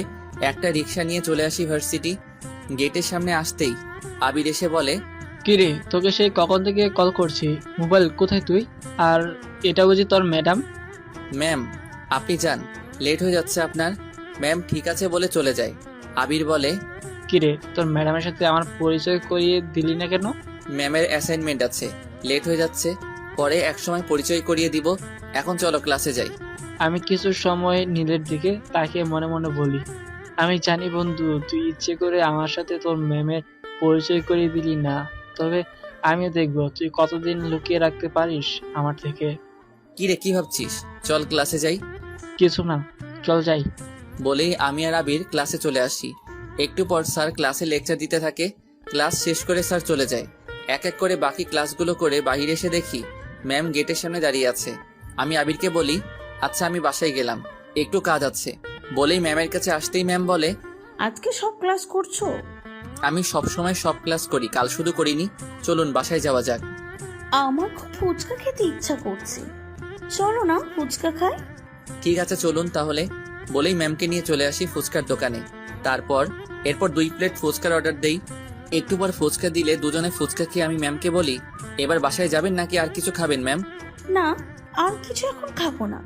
[SPEAKER 2] একটা রিক্সা নিয়ে চলে আসি ভার্সিটি। গেটের সামনে আসতেই আবির এসে বলে,
[SPEAKER 7] কিরে, তোকে সেই কখন থেকে কল করছি, মোবাইল কোথায় তুই? আর এটা বুঝি তোর ম্যাডাম?
[SPEAKER 2] ম্যাম আপনি যান, লেট হয়ে যাচ্ছে আপনার। ম্যাম ঠিক আছে বলে চলে যায়। আবির বলে,
[SPEAKER 7] কিরে, তোর ম্যাডামের সাথে আমার পরিচয় করিয়ে দিলি না কেন?
[SPEAKER 2] ম্যামের অ্যাসাইনমেন্ট আছে, লেট হয়ে যাচ্ছে, পরে একসময় পরিচয় করিয়ে দিব। এখন চলো ক্লাসে যাই।
[SPEAKER 7] আমি কিছু সময় নীলের দিকে তাকিয়ে মনে মনে বলি, আমি জানি বন্ধু তুই ইচ্ছে করে আমার সাথে তোর ম্যামের পরিচয় করিয়ে দিলি না, তবে আমিও দেখবো তুই কতদিন লুকিয়ে রাখতে পারিস আমার থেকে।
[SPEAKER 2] কিরে কি ভাবছিস? চল ক্লাসে যাই।
[SPEAKER 7] কিছু না, চল যাই।
[SPEAKER 2] বলেই আমি আর আবির ক্লাসে চলে আসি। একটু পর স্যার ক্লাসে লেকচার দিতে থাকে। ক্লাস শেষ করে স্যার চলে যায়। এক এক করে বাকি ক্লাসগুলো করে বাইরে এসে দেখি ম্যাম গেটের সামনে দাঁড়িয়ে আছে। আমি আবিরকে বলি, আচ্ছা আমি বাসায় গেলাম, একটু কাজ আছে। বলেই ম্যামের কাছে আসতেই ম্যাম বলে,
[SPEAKER 5] আজকে সব ক্লাস করছো?
[SPEAKER 2] আমি সব সময় সব ক্লাস করি, কাল শুধু করিনি। চলুন বাসায় যাওয়া যাক।
[SPEAKER 5] আমার খুব ফুচকা খেতে ইচ্ছা করছে, চলো না ফুচকা খাই।
[SPEAKER 2] ঠিক আছে চলুন তাহলে। বলেই ম্যামকে নিয়ে চলে আসি ফুচকার দোকানে। এরপর 2 প্লেট ফুচকার অর্ডার দেই। একটু পর ফুচকা দিলে দুজনে ফুচকা খেয়ে আমি ম্যামকে বলি, এবার বাসায় যাবেন নাকি আর কিছু খাবেন ম্যাম?
[SPEAKER 5] না, আর কিছু এখন খাবো না,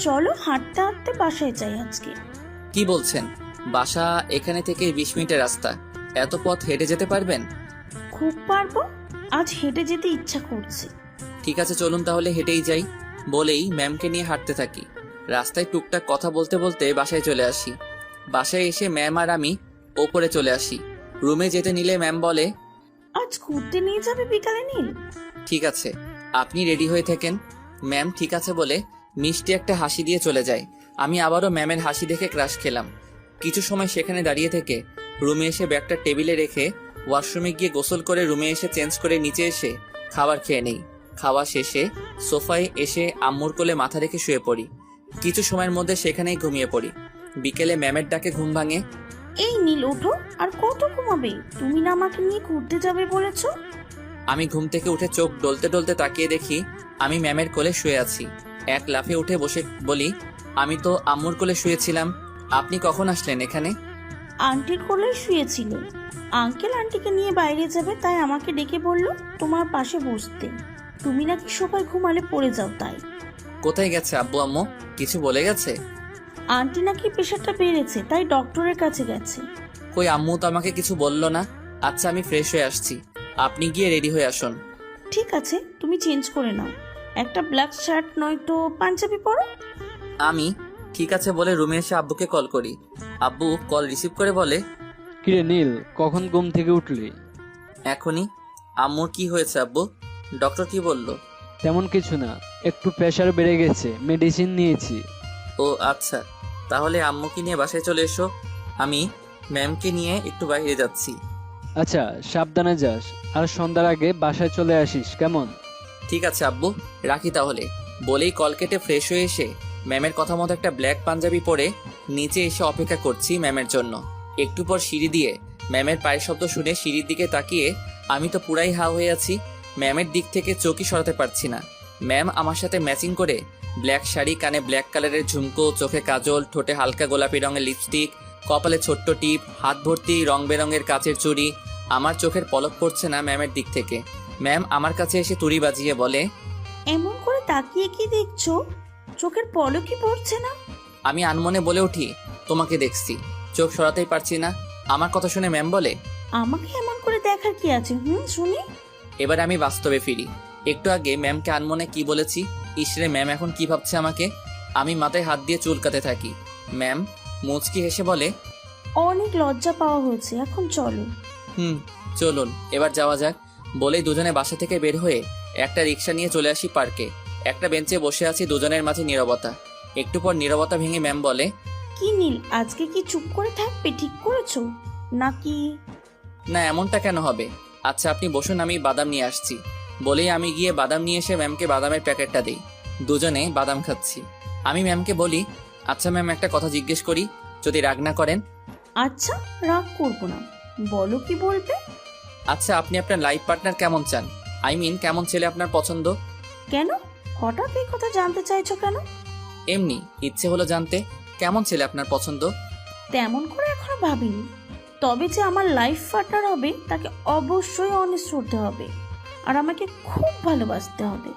[SPEAKER 5] চলো হাঁটতে হাঁটতে বাসায় যাই আজকে।
[SPEAKER 2] কি বলছেন? বাসা এখানে থেকে 20 মিনিটের রাস্তা, এত পথ হেঁটে যেতে পারবেন?
[SPEAKER 5] খুব পারবো, আজ হেঁটে যেতে ইচ্ছা করছে।
[SPEAKER 2] ঠিক আছে চলুন তাহলে হেঁটেই যাই। বলেই ম্যামকে নিয়ে হাঁটতে থাকি। রাস্তায় টুকটাক কথা বলতে বলতে বাসায় চলে আসি। বাসায় এসে ম্যাম আর আমি ওপরে চলে আসি। রুমে যেতে নিলে ম্যাম বলে,
[SPEAKER 5] আজ ঘুরতে নিয়ে যাবে বিকালে নীল?
[SPEAKER 2] ঠিক আছে, আপনি রেডি হয়ে থাকেন। ম্যাম ঠিক আছে বলে মিষ্টি একটা হাসি দিয়ে চলে যায়। আমি আবারও ম্যামের হাসি দেখে ক্রাশ খেলাম। কিছু সময় সেখানে দাঁড়িয়ে থেকে রুমে এসে ব্যাগটা টেবিলে রেখে ওয়াশরুমে গিয়ে গোসল করে রুমে এসে চেঞ্জ করে নিচে এসে খাবার খেয়ে নেই। খাওয়া শেষে সোফায় এসে আম্মুর কোলে মাথা রেখে শুয়ে পড়ি। কিছু সময়ের মধ্যে সেখানেই ঘুমিয়ে পড়ি। বিকেলে ম্যামের ডাকে ঘুম ভাঙে।
[SPEAKER 5] এই নীল ওঠো, আর কত ঘুমাবে? তুমি না আমাকে নিয়ে ঘুরতে যাবে বলেছো?
[SPEAKER 2] আমি ঘুম থেকে উঠে চোখ ডলতে ডলতে তাকিয়ে দেখি আমি ম্যামের কোলে শুয়ে আছি। এক লাফে উঠে বসে বলি, আমি তো আম্মুর কোলে শুয়েছিলাম, আপনি কখন আসলেন এখানে?
[SPEAKER 5] আন্টির কোলে শুয়েছিল, আঙ্কেল আন্টিকে নিয়ে বাইরে যাবে তাই আমাকে ডেকে বলল তোমার পাশে বসতে। তুমি নাকি সবাই ঘুমালে পড়ে যাও তাই।
[SPEAKER 2] কোথায় গেছে আব্বু আম্মু? কিছু বলে গেছে?
[SPEAKER 5] আন্টি নাকি প্রেশারটা বেড়েছে তাই ডক্টরের কাছে গেছে।
[SPEAKER 2] কই আম্মু তো আমাকে কিছু বললো না। আচ্ছা আমি ফ্রেশ হয়ে আসছি, আপনি গিয়ে রেডি হয়ে আসুন।
[SPEAKER 5] ঠিক আছে, তুমি চেঞ্জ করে নাও, একটা ব্ল্যাক শার্ট নয়তো পাঞ্জাবি পরো।
[SPEAKER 2] আমি ঠিক আছে বলে রুমে এসে আব্বুকে কল করি। আব্বু কল রিসিভ করে বলে,
[SPEAKER 3] কিরে নীল, কখন ঘুম থেকে উঠলি?
[SPEAKER 2] এখনই। আম্মুর কি হয়েছে আব্বু? ডক্টর কি বললো?
[SPEAKER 3] তেমন কিছু না, একটু প্রেশার বেড়ে গেছে, মেডিসিন নিয়েছি।
[SPEAKER 2] ও আচ্ছা, তাহলে আম্মুকে নিয়ে বাসায় চলে এসো। আমি ম্যামকে নিয়ে একটু বাইরে যাচ্ছি।
[SPEAKER 3] আচ্ছা সাবধানে যাস, আর সন্ধ্যার আগে বাসায় চলে আসিস কেমন?
[SPEAKER 2] ঠিক আছে আব্বু, রাখি তাহলে। বলেই কল কেটে ফ্রেশ হয়ে এসে ম্যামের কথা মতো একটা ব্ল্যাক পাঞ্জাবি পরে নিচে এসে অপেক্ষা করছি ম্যামের জন্য। একটু পর সিঁড়ি দিয়ে ম্যামের পায়ের শব্দ শুনে সিঁড়ির দিকে তাকিয়ে আমি তো পুরাই হা হয়ে আছি। ম্যামের দিক থেকে চোখই সরাতে পারছি না। ম্যাম আমার সাথে ম্যাচিং করে ব্ল্যাক শাড়ি, কানে ব্ল্যাক কালারের ঝুমকো, চোখে কাজল, ঠোঁটে হালকা গোলাপি রঙের লিপস্টিক, কপালে ছোট্ট টিপ, হাত ভর্তি রং বেরঙের কাচের চুড়ি। আমার চোখের পলক পড়ছে না ম্যামের দিক থেকে। ম্যাম আমার কাছে এসে তুড়ি বাজিয়ে বলে,
[SPEAKER 5] এমন করে তাকিয়ে কি দেখছো? চোখের পলকই পড়ছে না?
[SPEAKER 2] আমি আনমনে বলে উঠি, তোমাকে দেখছি, চোখ সরাতেই পারছি না। আমার কথা শুনে ম্যাম বলে,
[SPEAKER 5] আমাকে এমন করে দেখার কি আছে? শুনি।
[SPEAKER 2] এবার আমি বাস্তবে ফিরি। একটু আগে ম্যামকে আনমনে কি বলেছি, ইসরে ম্যাম এখন কি ভাবছে আমাকে। আমি মাথায় হাত দিয়ে চুলকাতে থাকি। ম্যাম মুচকি হেসে বলে,
[SPEAKER 5] অনেক লজ্জা পাওয়া হয়েছে, এখন চলো।
[SPEAKER 2] চলুন এবার যাওয়া যাক। বলেই দুজনে বাসা থেকে বের হয়ে একটা রিক্সা নিয়ে চলে আসি পার্কে। একটা বেঞ্চে বসে আছি, দুজনের মাঝে নীরবতা। একটু পর নীরবতা ভেঙে ম্যাম বলে,
[SPEAKER 5] কি নীল, আজকে কি চুপ করে থাকবে ঠিক করেছো নাকি?
[SPEAKER 2] না এমনটা কেন হবে? আচ্ছা আপনি বসুন, আমি বাদাম নিয়ে আসছি। বলেই আমি গিয়ে বাদাম নিয়ে এসে ম্যামকে বাদামের প্যাকেটটা দিই। দুজনে বাদাম খাচ্ছি। আমি ম্যামকে বলি, আচ্ছা ম্যাম একটা কথা জিজ্ঞেস করি, যদি রাগ না করেন?
[SPEAKER 5] আচ্ছা, রাগ করবো না, বলো কি বলবে।
[SPEAKER 2] আচ্ছা আপনি আপনার লাইফ পার্টনার কেমন চান? আই মিন কেমন ছেলে আপনার পছন্দ?
[SPEAKER 5] কেন হঠাৎ এই কথা জানতে চাইছো কেন?
[SPEAKER 2] এমনি ইচ্ছে হলো জানতে, কেমন ছেলে আপনার পছন্দ।
[SPEAKER 5] তেমন করে এখনো ভাবিনি, তবে যে আমার লাইফ পার্টনার হবে তাকে অবশ্যই অনেস্ট হতে হবে, আর আমাকে খুব ভালোবাসতে হবে।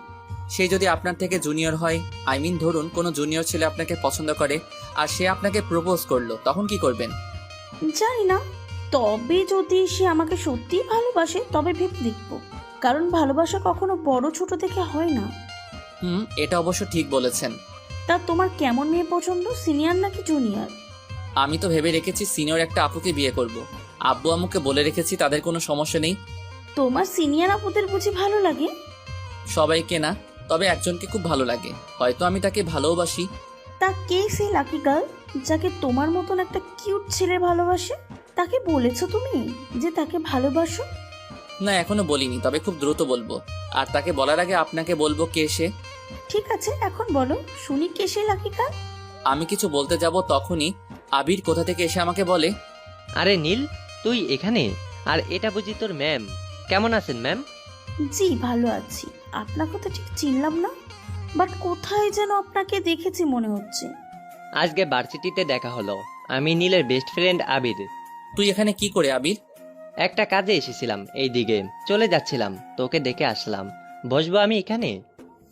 [SPEAKER 2] সে যদি আপনার থেকে জুনিয়র হয়, আই মিন ধরুন কোনো জুনিয়র ছেলে আপনাকে পছন্দ করে আর সে আপনাকে প্রপোজ করলো, তখন কি করবেন?
[SPEAKER 5] জানি না, তবে যদি সে আমাকে সত্যিই ভালোবাসে তবে ভেবে দেখবো, কারণ ভালোবাসা কখনো বড় ছোট দেখে হয় না।
[SPEAKER 2] এটা অবশ্য ঠিক বলেছেন।
[SPEAKER 5] তা তোমার কেমন মেয়ে পছন্দ, সিনিয়র নাকি জুনিয়র?
[SPEAKER 2] আমি তো ভেবে রেখেছি সিনিয়র একটা আপুকে বিয়ে করব। আব্বু আম্মুকে বলে রেখেছি, তাদের কোনো সমস্যা নেই।
[SPEAKER 5] তোমার সিনিয়র আপুদের বুঝি ভালো লাগে?
[SPEAKER 2] সবাইকে না, তবে একজনকে খুব ভালো লাগে, হয়তো আমি তাকে ভালোবাসি।
[SPEAKER 5] তা কে সেই লাকি গার্ল যাকে তোমার মতন একটা কিউট ছেলে ভালোবাসে? তাকে বলেছো তুমি যে তাকে ভালোবাসো?
[SPEAKER 2] না এখনো বলিনি, তবে খুব দ্রুত বলবো। আর তাকে বলার আগে আপনাকে বলবো কে সে।
[SPEAKER 5] ঠিক আছে, এখন বলো শুনি কে সেই লাকি গার্ল।
[SPEAKER 2] আমি কিছু বলতে যাব তখনই আবির কোথা থেকে এসে আমাকে বলে,
[SPEAKER 6] আরে নীল, তুই এখানে? আর এটা বুঝি তোর ম্যাম। কেমন আছেন ম্যাম?
[SPEAKER 5] জি ভালো আছি। আপনাকে তো ঠিক চিনলাম না, বাট কোথায় যেন আপনাকে দেখেছি মনে হচ্ছে।
[SPEAKER 6] আজকে ভার্সিটিতে দেখা হলো। আমি নীলের বেস্ট ফ্রেন্ড আবির।
[SPEAKER 2] তুই এখানে কি করে আবির?
[SPEAKER 6] একটা কাজে এসেছিলাম, এই দিকে চলে যাচ্ছিলাম, তোকে দেখে আসলাম। বসবো আমি এখানে?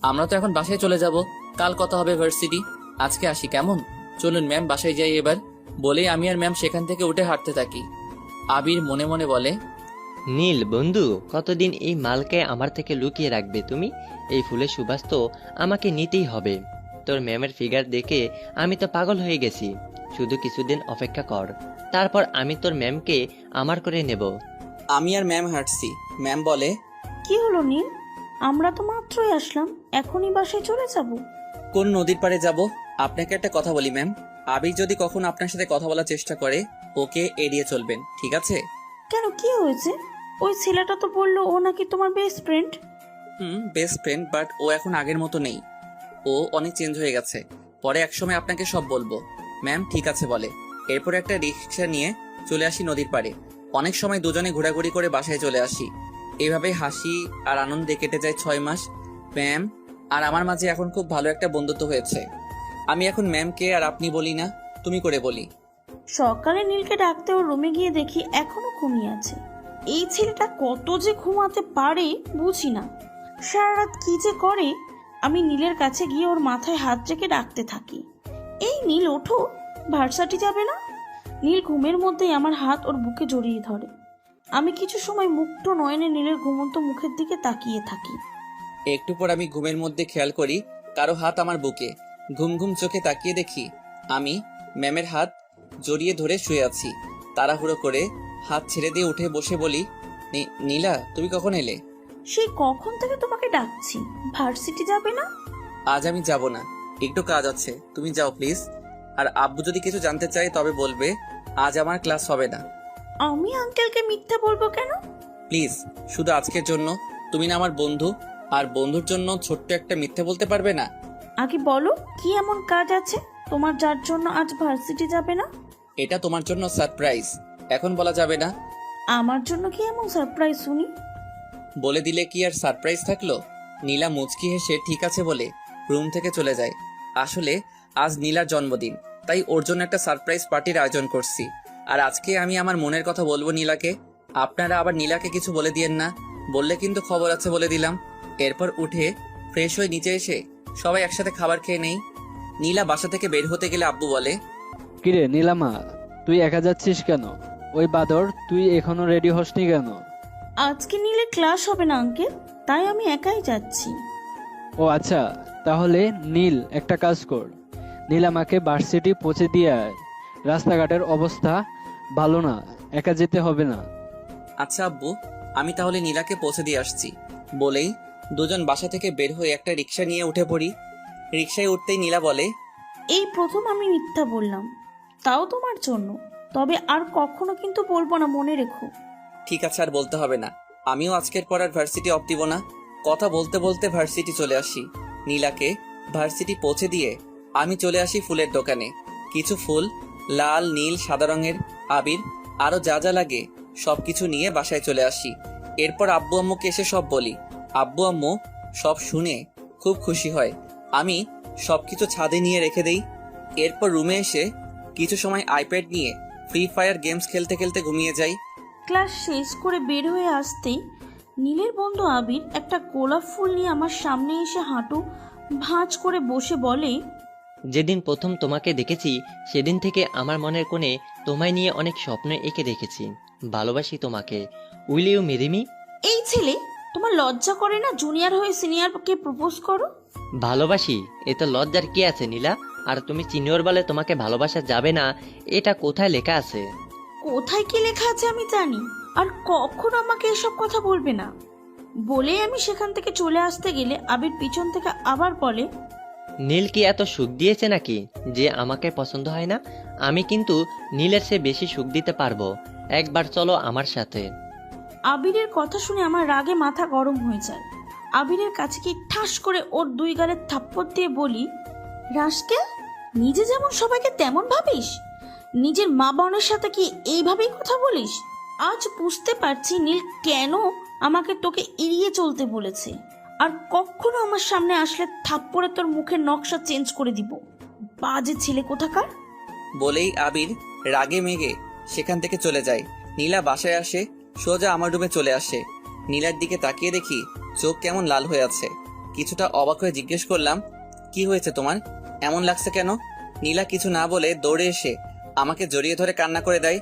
[SPEAKER 2] আমরা তো এখন বাসায় চলে যাব, কাল কথা হবে ভার্সিটি। আজকে আসি কেমন? চলুন ম্যাম বাসায় যাই এবার। বলেই আমি আর ম্যাম সেখান থেকে উঠে হাঁটতে থাকি। আবির মনে মনে বলে,
[SPEAKER 6] নীল বন্ধু, কতদিন এই মালকে আমার থেকে লুকিয়ে রাখবে তুমি? এই ফুলের সুবাস তো আমাকে নিতেই হবে। তোর ম্যামের ফিগার দেখে আমি তো পাগল হয়ে গেছি। শুধু কিছুদিন অপেক্ষা কর, তারপর আমি তোর ম্যামকে আমার করে নেব।
[SPEAKER 2] আমি আর ম্যাম হাঁটছি। ম্যাম বলে,
[SPEAKER 5] কি হলো নীল? আমরা তো মাত্রই আসলাম, এখনই বাসায় চলে যাব?
[SPEAKER 2] কোন নদীর পাড়ে যাব? আপনাকে একটা কথা বলি ম্যাম, আবির যদি কখনো আপনার সাথে কথা বলার চেষ্টা করে, ওকে এড়িয়ে চলবেন, ঠিক আছে?
[SPEAKER 5] কেন, কি হয়েছে? ওই ছেলেটা তো বললো ও নাকি তোমার best friend.
[SPEAKER 2] Best friend, but ও এখন আগের মতো নেই। ও অনেক চেঞ্জ হয়ে গেছে। পরে একসময় আপনাকে সব বলবো। ম্যাম ঠিক আছে বলে। এরপর একটা রিক্সা নিয়ে চলে আসি নদীর পাড়ে। অনেক সময় দুজনে ঘোরাঘুরি করে বাসায় চলে আসি। এইভাবে হাসি আর আনন্দে কেটে যায় 6 মাস। ম্যাম আর আমার মাঝে এখন খুব ভালো একটা বন্ধুত্ব হয়েছে। আমি এখন ম্যামকে আর আপনি বলি না, তুমি করে বলি।
[SPEAKER 5] সকালে নীলকে ডাকতে ওর রুমে গিয়ে দেখি এখনো ঘুমিয়ে আছে। এই ছেলেটা কত যে ঘুমাতে পারে বুঝি না, সারা রাত কি যে করে। আমি নীলের কাছে গিয়ে ওর মাথায় হাত রেখে ডাকতে থাকি, এই নীল ওঠো, ভার্সিটি যাবে না? নীল ঘুমের মধ্যেই আমার হাত ওর বুকে জড়িয়ে ধরে। আমি কিছু সময় মুক্ত নয়নে নীলের ঘুমন্ত মুখের দিকে তাকিয়ে থাকি।
[SPEAKER 2] একটু পর আমি ঘুমের মধ্যে খেয়াল করি কারো হাত আমার বুকে। ঘুম ঘুম চোখে তাকিয়ে দেখি আমি ম্যামের হাত জড়িয়ে ধরে শুয়ে আছি। তাড়াহুড়ো করে হাত ছেড়ে দিয়ে উঠে বসে বলি, নীলা তুমি কখন এলে?
[SPEAKER 5] সেই কখন থেকে তোমাকে ডাকছি, ভার্সিটি যাবে না?
[SPEAKER 2] আজ আমি যাব না, একটু কাজ আছে, তুমি যাও প্লিজ। আর আব্বু যদি কিছু জানতে চায় তবে বলবে আজ আমার ক্লাস হবে না।
[SPEAKER 5] আমি আঙ্কেলকে মিথ্যা বলবো কেন?
[SPEAKER 2] প্লিজ, শুধু আজকের জন্য। তুমি না আমার বন্ধু, আর বন্ধুর জন্য ছোট্ট একটা মিথ্যে বলতে পারবে না?
[SPEAKER 5] আগে বলো কি এমন কাজ আছে তোমার যার জন্য আজ ভার্সিটি যাবে না?
[SPEAKER 2] এটা তোমার জন্য সারপ্রাইজ, এখন বলা যাবে না।
[SPEAKER 5] আমার জন্য কি এমন সারপ্রাইজ শুনি?
[SPEAKER 2] বলে দিলে কি আর সারপ্রাইজ থাকলো? নীলা মুচকি হেসে ঠিক আছে বলে রুম থেকে চলে যায়। আসলে আজ নীলার জন্মদিন, তাই ওর জন্য একটা সারপ্রাইজ পার্টির আয়োজন করছি। আর আজকে আমি আমার মনের কথা বলবো নীলাকে। আপনারা আবার নীলাকে কিছু বলে দিয়েন না, বললে কিন্তু খবর আছে বলে দিলাম। এরপর উঠে ফ্রেশ হয়ে নিচে এসে সবাই একসাথে খাবার খেয়ে নেই। নীলা বাসা থেকে বের হতে গেলে আব্বু বলে,
[SPEAKER 3] কিরে নীলামা, তুই একা যাচ্ছিস কেন? ওই বাদর, তুই এখনো রেডি হসনি কেন?
[SPEAKER 5] আজকে নীলের ক্লাস হবে না আঙ্কেল, তাই আমি একাই যাচ্ছি।
[SPEAKER 3] ও আচ্ছা, তাহলে নীল একটা কাজ কর, নীলামাকে ভার্সিটি পৌঁছে দিয়ে আয়। রাস্তাঘাটের অবস্থা ভালো না, একা যেতে হবে না।
[SPEAKER 2] আচ্ছা আব্বু, আমি তাহলে নীলাকে পৌঁছে দিয়ে আসছি। বলেই দুজন বাসা থেকে বের হয়ে একটা রিক্সা নিয়ে উঠে পড়ি। রিক্সায় উঠতেই নীলা বলে,
[SPEAKER 5] এই প্রথম আমি মিথ্যা বললাম, তাও তোমার জন্য। তবে আর কখনো কিন্তু বলবো না, মনে রেখো।
[SPEAKER 2] ঠিক আছে, আর বলতে হবে না। আমিও আজকের পর আর ভার্সিটি অফ দিব না। কথা বলতে বলতে ভার্সিটি চলে আসি। নীলাকে ভার্সিটি পৌঁছে দিয়ে আমি চলে আসি ফুলের দোকানে। কিছু ফুল, লাল নীল সাদা রঙের, আবির, আরো যা যা লাগে সবকিছু নিয়ে বাসায় চলে আসি। এরপর আব্বু আম্মুকে এসে সব বলি। আব্বু আম্মু সব শুনে খুব খুশি হয়। আমি সবকিছু ছাদে নিয়ে রেখে দেই। এরপর রুমে এসে কিছু সময় আইপ্যাড নিয়ে ফ্রি ফায়ার গেমস খেলতে খেলতে ঘুমিয়ে যাই।
[SPEAKER 5] ক্লাস শেষ করে বের হয়ে আসতেই নীলের বন্ধু আবির একটা গোলাপ ফুল নিয়ে আমার সামনে এসে হাঁটু ভাঁজ করে বসে বলে,
[SPEAKER 6] যেদিন প্রথম তোমাকে দেখেছি সেদিন থেকে আমার মনের কোণে তোমায় নিয়ে অনেক স্বপ্ন এঁকে রেখেছি। ভালোবাসি তোমাকে। Will you marry me?
[SPEAKER 5] এই ছেলে, তোমার লজ্জা করে না জুনিয়র হয়ে সিনিয়রকে প্রপোজ করো?
[SPEAKER 6] ভালোবাসি, এতে লজ্জার কি আছে নীলা? আর তুমি সিনিয়র বলে তোমাকে ভালোবাসা যাবে না, এটা কোথায় লেখা আছে?
[SPEAKER 5] কোথায় কি লেখা আছে আমি জানি, আর কখনো আমাকে এসব কথা বলবে না। বলে আমি সেখান থেকে চলে আসতে গেলে আবির পিছন থেকে আবার বলে,
[SPEAKER 6] নীল কি এত সুখ দিয়েছে নাকি যে আমাকে পছন্দ হয় না? আমি কিন্তু নীলের চেয়ে বেশি সুখ দিতে পারবো। একবার চলো আমার সাথে।
[SPEAKER 5] আবিরের কথা শুনে আমার রাগে মাথা গরম হয়ে যায়। আবিরের কাছে কি ঠাস করে ওর দুই গালে থাপ্পড় দিয়ে বলি, রাস্কেল, নিজে যেমন সবাইকে তেমন ভাবিস, নিজের মা বোনের সাথে কি এইভাবেই কথা বলিস? আজ বুঝতে পারছি নীল কেন আমাকে তোকে এড়িয়ে চলতে বলেছে। আর কখনো আমার সামনে আসলে থাপ্পড়ে তোর মুখের নকশা চেঞ্জ করে দিব, বাজে ছেলে কোথাকার।
[SPEAKER 2] বলেই আবির রাগে মেগে সেখান থেকে চলে যায়। নীলা বাসায় আসে, সোজা আমার রুমে চলে আসে। নীলার দিকে তাকিয়ে দেখি চোখ কেমন লাল হয়ে আছে। কিছুটা অবাক হয়ে জিজ্ঞেস করলাম, কি হয়েছে তোমার, এমন লাগছে কেন? নীলা কিছু না বলে দৌড়ে এসে আমাকে জড়িয়ে ধরে কান্না করে দেয়।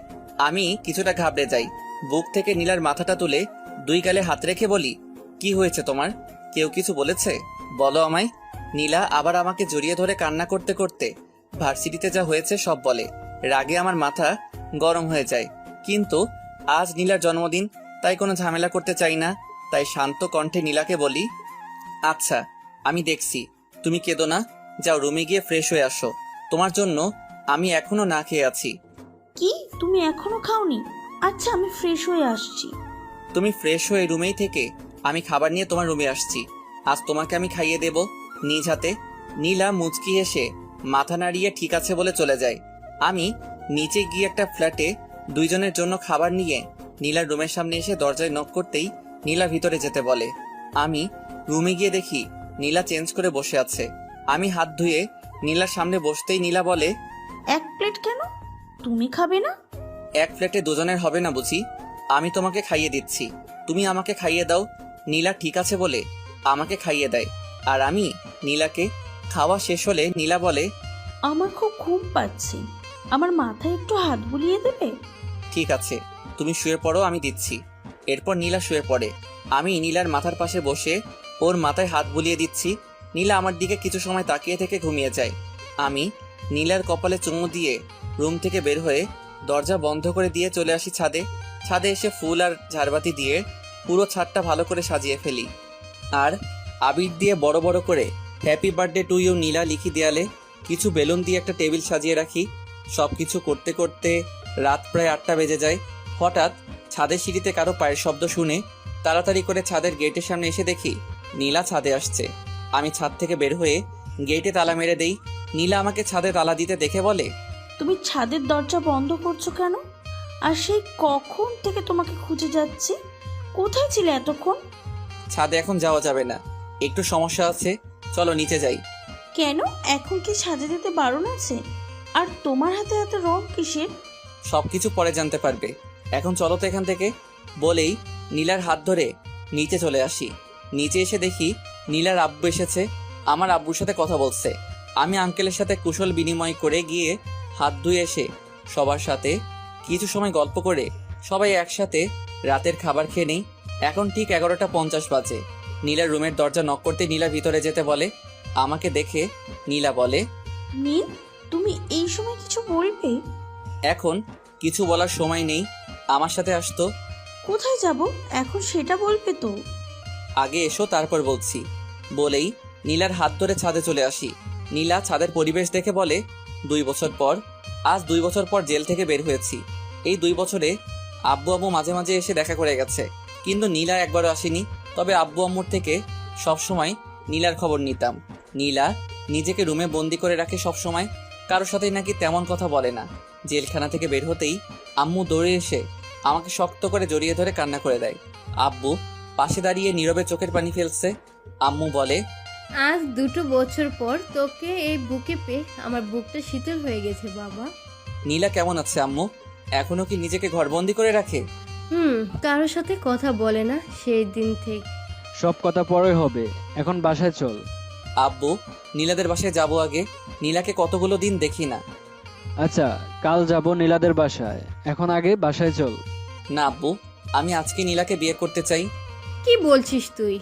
[SPEAKER 2] আমি কিছুটা ঘাবড়ে যাই। বুক থেকে নীলার মাথাটা তুলে দুই গালে হাত রেখে বলি, কি হয়েছে তোমার? কেউ কিছু বলেছে? বলো আমায়। নীলা আবার আমাকে জড়িয়ে ধরে কান্না করতে করতে ভার্সিটিতে যা হয়েছে সব বলে। রাগে আমার মাথা গরম হয়ে যায়, কিন্তু আজ নীলার জন্মদিন, তাই কোনো ঝামেলা করতে চাই না। তাই শান্ত কণ্ঠে নীলাকে বলি, আচ্ছা আমি দেখছি, তুমি কেঁদো না, যাও রুমে গিয়ে ফ্রেশ হয়ে আসো। তোমার জন্য আমি এখনো না খেয়ে আছি।
[SPEAKER 5] কি, তুমি এখনো খাওনি? আচ্ছা আমি ফ্রেশ হয়ে আসছি।
[SPEAKER 2] তুমি ফ্রেশ হয়ে রুমেই থেকে আমি খাবার নিয়ে তোমার রুমে আসছি। আজ তোমাকে আমি খাইয়ে দেব নিজ হাতে। নীলা মুচকি এসে মাথা নাড়িয়ে ঠিক আছে বলে চলে যায়। আমি নিচে গিয়ে একটা ফ্ল্যাটে দুইজনের জন্য খাবার নিয়ে নীলার রুমের সামনে এসে দরজায় নক করতেই নীলা ভিতরে যেতে বলে। আমি রুমে গিয়ে দেখি নীলা চেঞ্জ করে বসে আছে। আমি হাত ধুয়ে নীলার সামনে বসতেই নীলা বলে,
[SPEAKER 5] এক প্লেট কেন, তুমি খাবে না?
[SPEAKER 2] এক প্লেটে দুজনের হবে না বুঝি? আমি তোমাকে খাইয়ে দিচ্ছি, তুমি আমাকে খাইয়ে দাও। নীলা ঠিক আছে বলে আমাকে খাইয়ে দেয়, আর আমি নীলাকে। খাওয়া শেষ হলে নীলা বলে,
[SPEAKER 5] আমার খুব ঘুম পাচ্ছে, আমার মাথায় একটু হাত বুলিয়ে দেবে?
[SPEAKER 2] ঠিক আছে, তুমি শুয়ে পড়ো, আমি দিচ্ছি। এরপর নীলা শুয়ে পড়ে। আমি নীলার মাথার পাশে বসে ওর মাথায় হাত বুলিয়ে দিচ্ছি। নীলা আমার দিকে কিছু সময় তাকিয়ে থেকে ঘুমিয়ে যায়। আমি নীলার কপালে চুমু দিয়ে রুম থেকে বের হয়ে দরজা বন্ধ করে দিয়ে চলে আসি ছাদে। ছাদে এসে ফুল আর ঝাড়বাতি দিয়ে পুরো ছাদটা ভালো করে সাজিয়ে ফেলি, আর আবির দিয়ে বড় বড় করে হ্যাপি বার্থডে টু ইউ নীলা লিখি দেয়ালে। কিছু বেলুন দিয়ে একটা টেবিল সাজিয়ে রাখি। সবকিছু করতে করতে রাত প্রায় 8টা বেজে যায়। হঠাৎ ছাদের সিঁড়িতে কারো পায়ের শব্দ শুনে তাড়াতাড়ি করে ছাদের গেটের সামনে এসে দেখি নীলা ছাদে আসছে। আমি ছাদ থেকে বের হয়ে গেটে তালা মেরে দেই। নীলা আমাকে ছাদে তালা দিতে দেখে বলে,
[SPEAKER 5] তুমি ছাদের দরজা বন্ধ করছো কেন? আর সেই কখন থেকে তোমাকে খুঁজে যাচ্ছি, কোথায় ছিলে এতক্ষণ?
[SPEAKER 2] ছাদে এখন যাওয়া যাবে না, একটু সমস্যা আছে, চলো নিচে যাই।
[SPEAKER 5] কেন, এখন কি ছাদে যেতে বারণ আছে? আর তোমার হাতে এত রং কিসের?
[SPEAKER 2] সবকিছু পরে জানতে পারবে, এখন চলো তো এখান থেকে। বলেই নীলার হাত ধরে নিচে চলে আসি। নিচে এসে দেখি নীলার আব্বু এসেছে, আমার আব্বুর সাথে কথা বলছে। আমি আঙ্কেলের সাথে কুশল বিনিময় করে গিয়ে হাত ধুয়ে এসে সবার সাথে কিছু সময় গল্প করে সবাই একসাথে রাতের খাবার খেয়ে নেই। এখন ঠিক 11টা 50 বাজে। নীলার রুমের দরজা নক করতে নীলা ভিতরে যেতে বলে। আমাকে দেখে নীলা বলে,
[SPEAKER 5] নীল, তুমি এই সময় কিছু বলবে?
[SPEAKER 2] এখন কিছু বলার সময় নেই, আমার সাথে আসতো।
[SPEAKER 5] কোথায় যাব এখন সেটা বলবে তো?
[SPEAKER 2] আগে এসো তারপর বলছি। বলেই নীলার হাত ধরে ছাদে চলে আসি। নীলা ছাদের পরিবেশ দেখে বলে, 2 বছর পর, আজ 2 বছর পর জেল থেকে বের হয়েছি। এই 2 বছরে আব্বু আম্মু মাঝে মাঝে এসে দেখা করে গেছে, কিন্তু নীলা একবারও আসেনি। তবে আব্বু আম্মুর থেকে সবসময় নীলার খবর নিতাম। নীলা নিজেকে রুমে বন্দি করে রাখে সবসময়, কারোর সাথেই নাকি তেমন কথা বলে না। জেলখানা থেকে বের হতেই আম্মু দৌড়ে এসে আমাকে শক্ত করে জড়িয়ে ধরে কান্না করে দেয়। আব্বু পাশে দাঁড়িয়ে নীরবে চোখের পানি ফেলছে। আম্মু বলে,
[SPEAKER 4] আজ 2 বছর পর তোকে এই বুকে পেয়ে আমার বুকটা শীতল হয়ে গেছে বাবা।
[SPEAKER 2] নীলা কেমন আছে আম্মু? এখনো কি নিজেকে ঘরবন্দি করে রাখে?
[SPEAKER 4] কারোর সাথে কথা বলে না সেই দিন থেকে।
[SPEAKER 3] সব কথা পরে হবে, এখন বাসায় চল।
[SPEAKER 2] আব্বু, নীলাদের বাসায় যাবো আগে, নীলাকে কতগুলো দিন দেখি না।
[SPEAKER 3] আচ্ছা, কাল যাব নীলাদের বাসায়, এখন আগে বাসায় চল।
[SPEAKER 2] না আব্বু, আমি আজকে নীলাকে বিয়ে করতে চাই।
[SPEAKER 4] কি বলছিস তুই?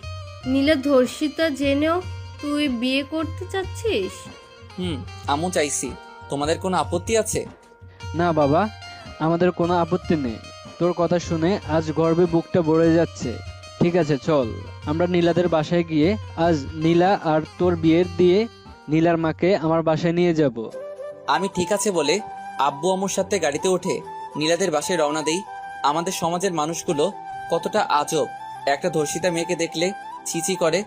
[SPEAKER 4] নীলা ধর্ষিতা জেনেও তুই বিয়ে করতে চাচ্ছিস?
[SPEAKER 2] আম্মু চাইছি, তোমাদের কোনো আপত্তি আছে?
[SPEAKER 3] না বাবা, আমাদের কোনো আপত্তি নেই। তোর কথা শুনে আজ গর্বে বুকটা ভরে যাচ্ছে। ঠিক আছে চল, আমরা নীলাদের বাসায় গিয়ে আজ নীলা আর তোর বিয়ের দিয়ে নীলার মাকে আমার বাসায় নিয়ে যাব।
[SPEAKER 2] আমি ঠিক আছে বলে আব্বু আম্মুর সাথে গাড়িতে উঠে নীলাদের বাসায় রওনা দেই। আমাদের সমাজের মানুষগুলো কতটা আজব, একটা ধর্ষিতা মেয়েকে দেখলে ছিছি করে,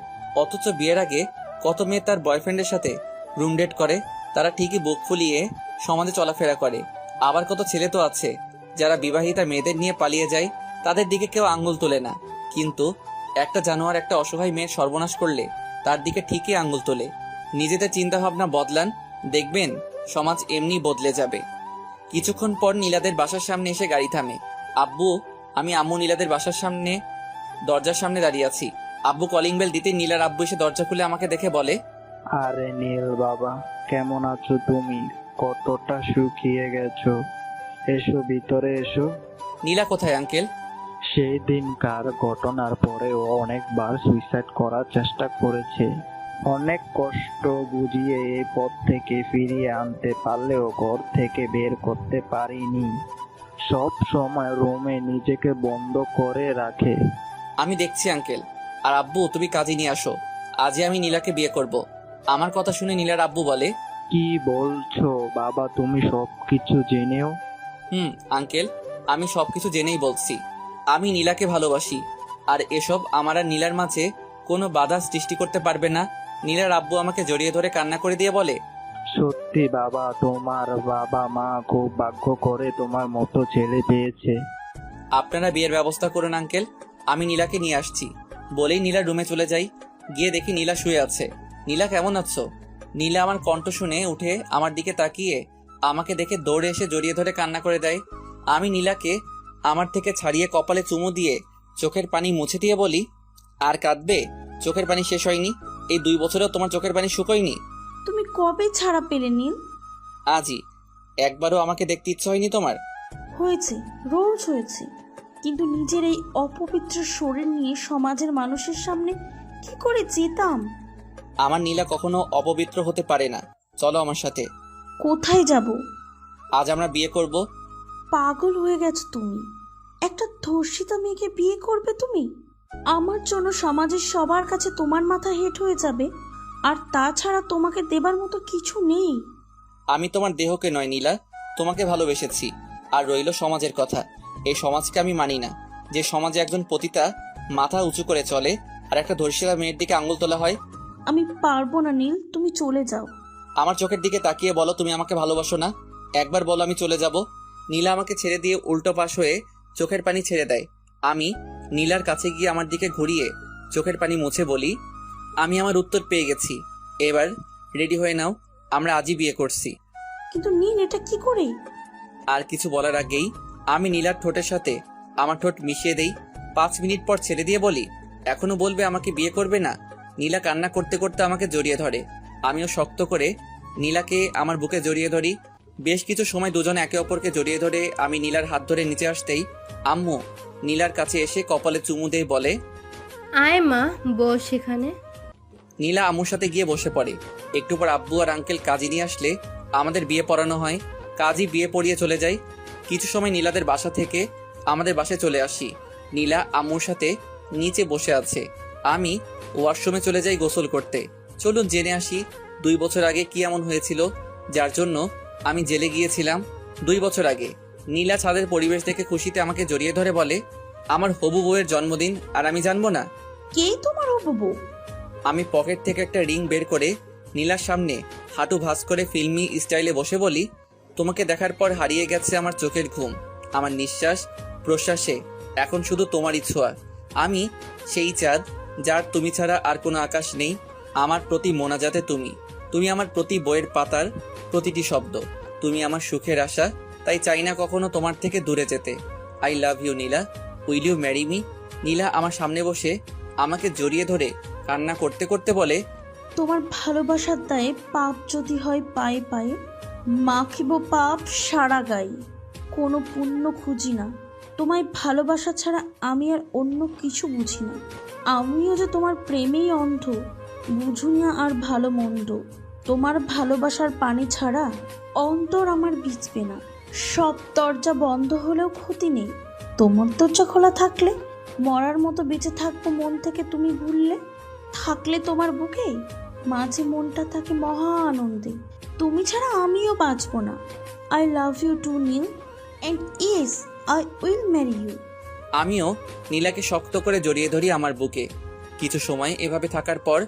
[SPEAKER 2] অথচ বিয়ের আগে কত মেয়ে তার বয়ফ্রেন্ডের সাথে রুম ডেট করে। তারা ঠিকই বুক ফুলিয়ে সমাজে চলাফেরা করে। আবার কত ছেলে তো আছে যারা বিবাহিতা মেয়েদের নিয়ে পালিয়ে যায় তাদের দিকে কেউ আঙ্গুল তোলে না, কিন্তু একটা জানোয়ার একটা অসহায় মেয়ের সর্বনাশ করলে তার দিকে ঠিকই আঙ্গুল তোলে। নিজেদের চিন্তা ভাবনা বদলান, দেখবেন সমাজ এমনি বদলে যাবে। কিছুক্ষণ পর নীলাদের বাসার সামনে এসে গাড়ি থামে। আব্বু, আমি আম্মু নীলাদের বাসার সামনে দরজার সামনে দাঁড়িয়ে আছি। আব্বু কলিং বেল দিতে নীলার আব্বু এসে দরজা খুলে আমাকে দেখে বলে,
[SPEAKER 8] আরে নীল বাবা, কেমন আছো তুমি? কতটা শুকিয়ে গেছো। এসো ভিতরে এসো।
[SPEAKER 2] নীলা কোথায় আঙ্কেল?
[SPEAKER 8] সেই দিনকার ঘটনার পরে ও অনেকবার সুইসাইড করার চেষ্টা করেছে। অনেক কষ্ট বুঝিয়ে এই পথ থেকে ফিরিয়ে আনতে পারলেও ঘর থেকে বের করতে পারিনি। সব সময় রুমে নিজেকে বন্ধ করে রাখে।
[SPEAKER 2] আমি দেখছি আঙ্কেল। আর আব্বু, তুমি কাজে নিয়ে আসো, আজই আমি নীলাকে বিয়ে করব। আমার কথা শুনে নীলার আব্বু বলে,
[SPEAKER 8] কি বলছো বাবা, তুমি সবকিছু জেনেও?
[SPEAKER 2] আঙ্কেল, আমি সবকিছু জেনেই বলছি। আমি নীলাকে ভালোবাসি, আর এসব আমার আর নীলার মাঝে কোনো বাধা সৃষ্টি করতে পারবে না। নীলার আব্বু আমাকে জড়িয়ে ধরে কান্না করে দিয়ে বলে,
[SPEAKER 8] সত্যি বাবা, তোমার বাবা মা খুব ভাগ্য করে তোমার মতো ছেলে পেয়েছে।
[SPEAKER 2] আপনারা বিয়ের ব্যবস্থা করুন আঙ্কেল, আমি নীলাকে নিয়ে আসছি। বলেই নীলার রুমে চলে যাই। গিয়ে দেখি নীলা শুয়ে আছে। নীলা, কেমন আছো? নীলা আমার কণ্ঠ শুনে উঠে আমার দিকে তাকিয়ে আমাকে দেখে দৌড়ে এসে জড়িয়ে ধরে কান্না করে দেয়। আমি নীলাকে আমার থেকে ছাড়িয়ে কপালে চুমু দিয়ে চোখের পানি মুছে দিয়ে বলি, আর কাঁদবে? চোখের পানি শেষ হয়নি? এই 2 বছরেও তোমার চোখের পানি শুকোয়নি?
[SPEAKER 5] তুমি কবে ছাড়া পেলে নীল?
[SPEAKER 2] আজই। একবারও আমাকে দেখতে ইচ্ছে হয়নি তোমার?
[SPEAKER 5] হয়েছে, রোজ হয়েছে, কিন্তু নিজের এই অপবিত্র শরীর নিয়ে সমাজের মানুষের সামনে কি করে যেতাম?
[SPEAKER 2] আমার নীলা কখনো অপবিত্র হতে পারে না। চলো আমার সাথে।
[SPEAKER 5] কোথায় যাব?
[SPEAKER 2] আজ আমরা বিয়ে করব।
[SPEAKER 5] পাগল হয়ে গেছো তুমি? একটা ধর্ষিতা মেয়েকে বিয়ে করবে তুমি? আমার জন্য সমাজের সবার কাছে তোমার মাথা হেঁট হয়ে যাবে, আর তাছাড়া তোমাকে দেবার মতো কিছু নেই।
[SPEAKER 2] আমি তোমার দেহকে নয় নীলা, তোমাকে ভালোবেসেছি। আর রইল সমাজের কথা, এই সমাজকে আমি মানি না, যে সমাজে একজন পতিতা মাথা উঁচু করে চলে আর একটা ধর্ষিতা মেয়ের দিকে আঙুল তোলা হয়।
[SPEAKER 5] আমি পারবো না নীল, তুমি চলে যাও।
[SPEAKER 2] আমার চোখের দিকে তাকিয়ে বলো, তুমি আমাকে ভালোবাসো না? একবার বলো আমি চলে যাব। নীলা আমাকে ছেড়ে দিয়ে উল্টো পাশ হয়ে চোখের পানি ছেড়ে দেয়। আমি নীলার কাছে গিয়ে আমার দিকে ঘুরিয়ে চোখের পানি মুছে বলি, আমি আমার উত্তর পেয়ে গেছি। এবার রেডি হয়ে নাও, আমরা আজই বিয়ে করছি।
[SPEAKER 5] কিন্তু নীল, এটা কি করে?
[SPEAKER 2] আর কিছু বলার আগেই আমি নীলার ঠোঁটের সাথে আমার ঠোঁট মিশিয়ে দেই। 5 মিনিট পর ছেড়ে দিয়ে বলি, এখনো বলবে আমাকে বিয়ে করবে না? নীলা কান্না করতে করতে আমাকে জড়িয়ে ধরে। আমিও শক্ত করে নীলাকে আমার বুকে জড়িয়ে ধরি। বেশ কিছু সময় দুজনে একে অপরকে জড়িয়ে ধরে আমি নীলার হাত ধরে নিচে আসতেই আম্মু নীলার কাছে এসে কপালে চুমু দিয়ে বলে,
[SPEAKER 4] আয় মা, বস সেখানে।
[SPEAKER 2] নীলা আম্মুর সাথে গিয়ে বসে পড়ে। একটু পর আব্বু আর আঙ্কেল কাজী নিয়ে আসলে আমাদের বিয়ে পড়ানো হয়। কাজী বিয়ে পড়িয়ে চলে যায়। কিছু সময় নীলাদের বাসা থেকে আমাদের বাসায় চলে আসি। নীলা আম্মুর সাথে নিচে বসে আছে। আমি ওয়াশরুমে চলে যাই গোসল করতে। চলুন জেনে আসি 2 বছর আগে কি এমন হয়েছিল যার জন্য আমি জেলে গিয়েছিলাম। 2 বছর আগে নীলা ছাদের পরিবেশ দেখে খুশিতে আমাকে জড়িয়ে ধরে বলে, আমার হবু বউয়ের জন্মদিন আর আমি জানবো না?
[SPEAKER 5] কে তোমার হবু বউ?
[SPEAKER 2] আমি পকেট থেকে একটা রিং বের করে নীলার সামনে হাঁটু ভাঁজ করে ফিল্মি স্টাইলে বসে বলি, তোমাকে দেখার পর হারিয়ে গেছে আমার চোখের ঘুম, আমার নিঃশ্বাস প্রশ্বাসে এখন শুধু তোমারই ছোঁয়া। আমি সেই চাঁদ যার তুমি ছাড়া আর কোনো আকাশ নেই। আমার প্রতি মোনাজাতে তুমি, তুমি আমার প্রতি বইয়ের পাতার প্রতিটি শব্দ, তুমি আমার সুখের আশা, তাই চাই না কখনো তোমার থেকে দূরে যেতে। I love you Nila, will you marry me? Nila আমার সামনে বসে আমাকে জড়িয়ে ধরে কান্না করতে করতে বলে,
[SPEAKER 5] তোমার ভালোবাসার দায়ে পাপ যদি হয় পায়ে পায়ে, মাখিব পাপ সারা গায়ে। কোনো পুণ্য খুঁজি না, তোমায় ভালোবাসা ছাড়া আমি আর অন্য কিছু বুঝি না। আমিও যে তোমার প্রেমেই অন্ধ, বুঝুনি আর ভালো মন্দ। তোমার ভালোবাসার পানি ছাড়া অন্তর আমার ভিজবে না। সব দরজা বন্ধ হলেও ক্ষতি নেই, তোমার দরজা খোলা থাকলে মরার মতো বেঁচে থাকবো মন থেকে তুমি ভুললে। থাকলে তোমার বুকে মাঝে মনটা থাকে মহা আনন্দে, তুমি ছাড়া আমিও বাঁচব না। I love you too Neel, and yes I will marry you.
[SPEAKER 2] আমিও নীলাকে শক্ত করে জড়িয়ে ধরি আমার বুকে। কিছু সময় এভাবে থাকার পর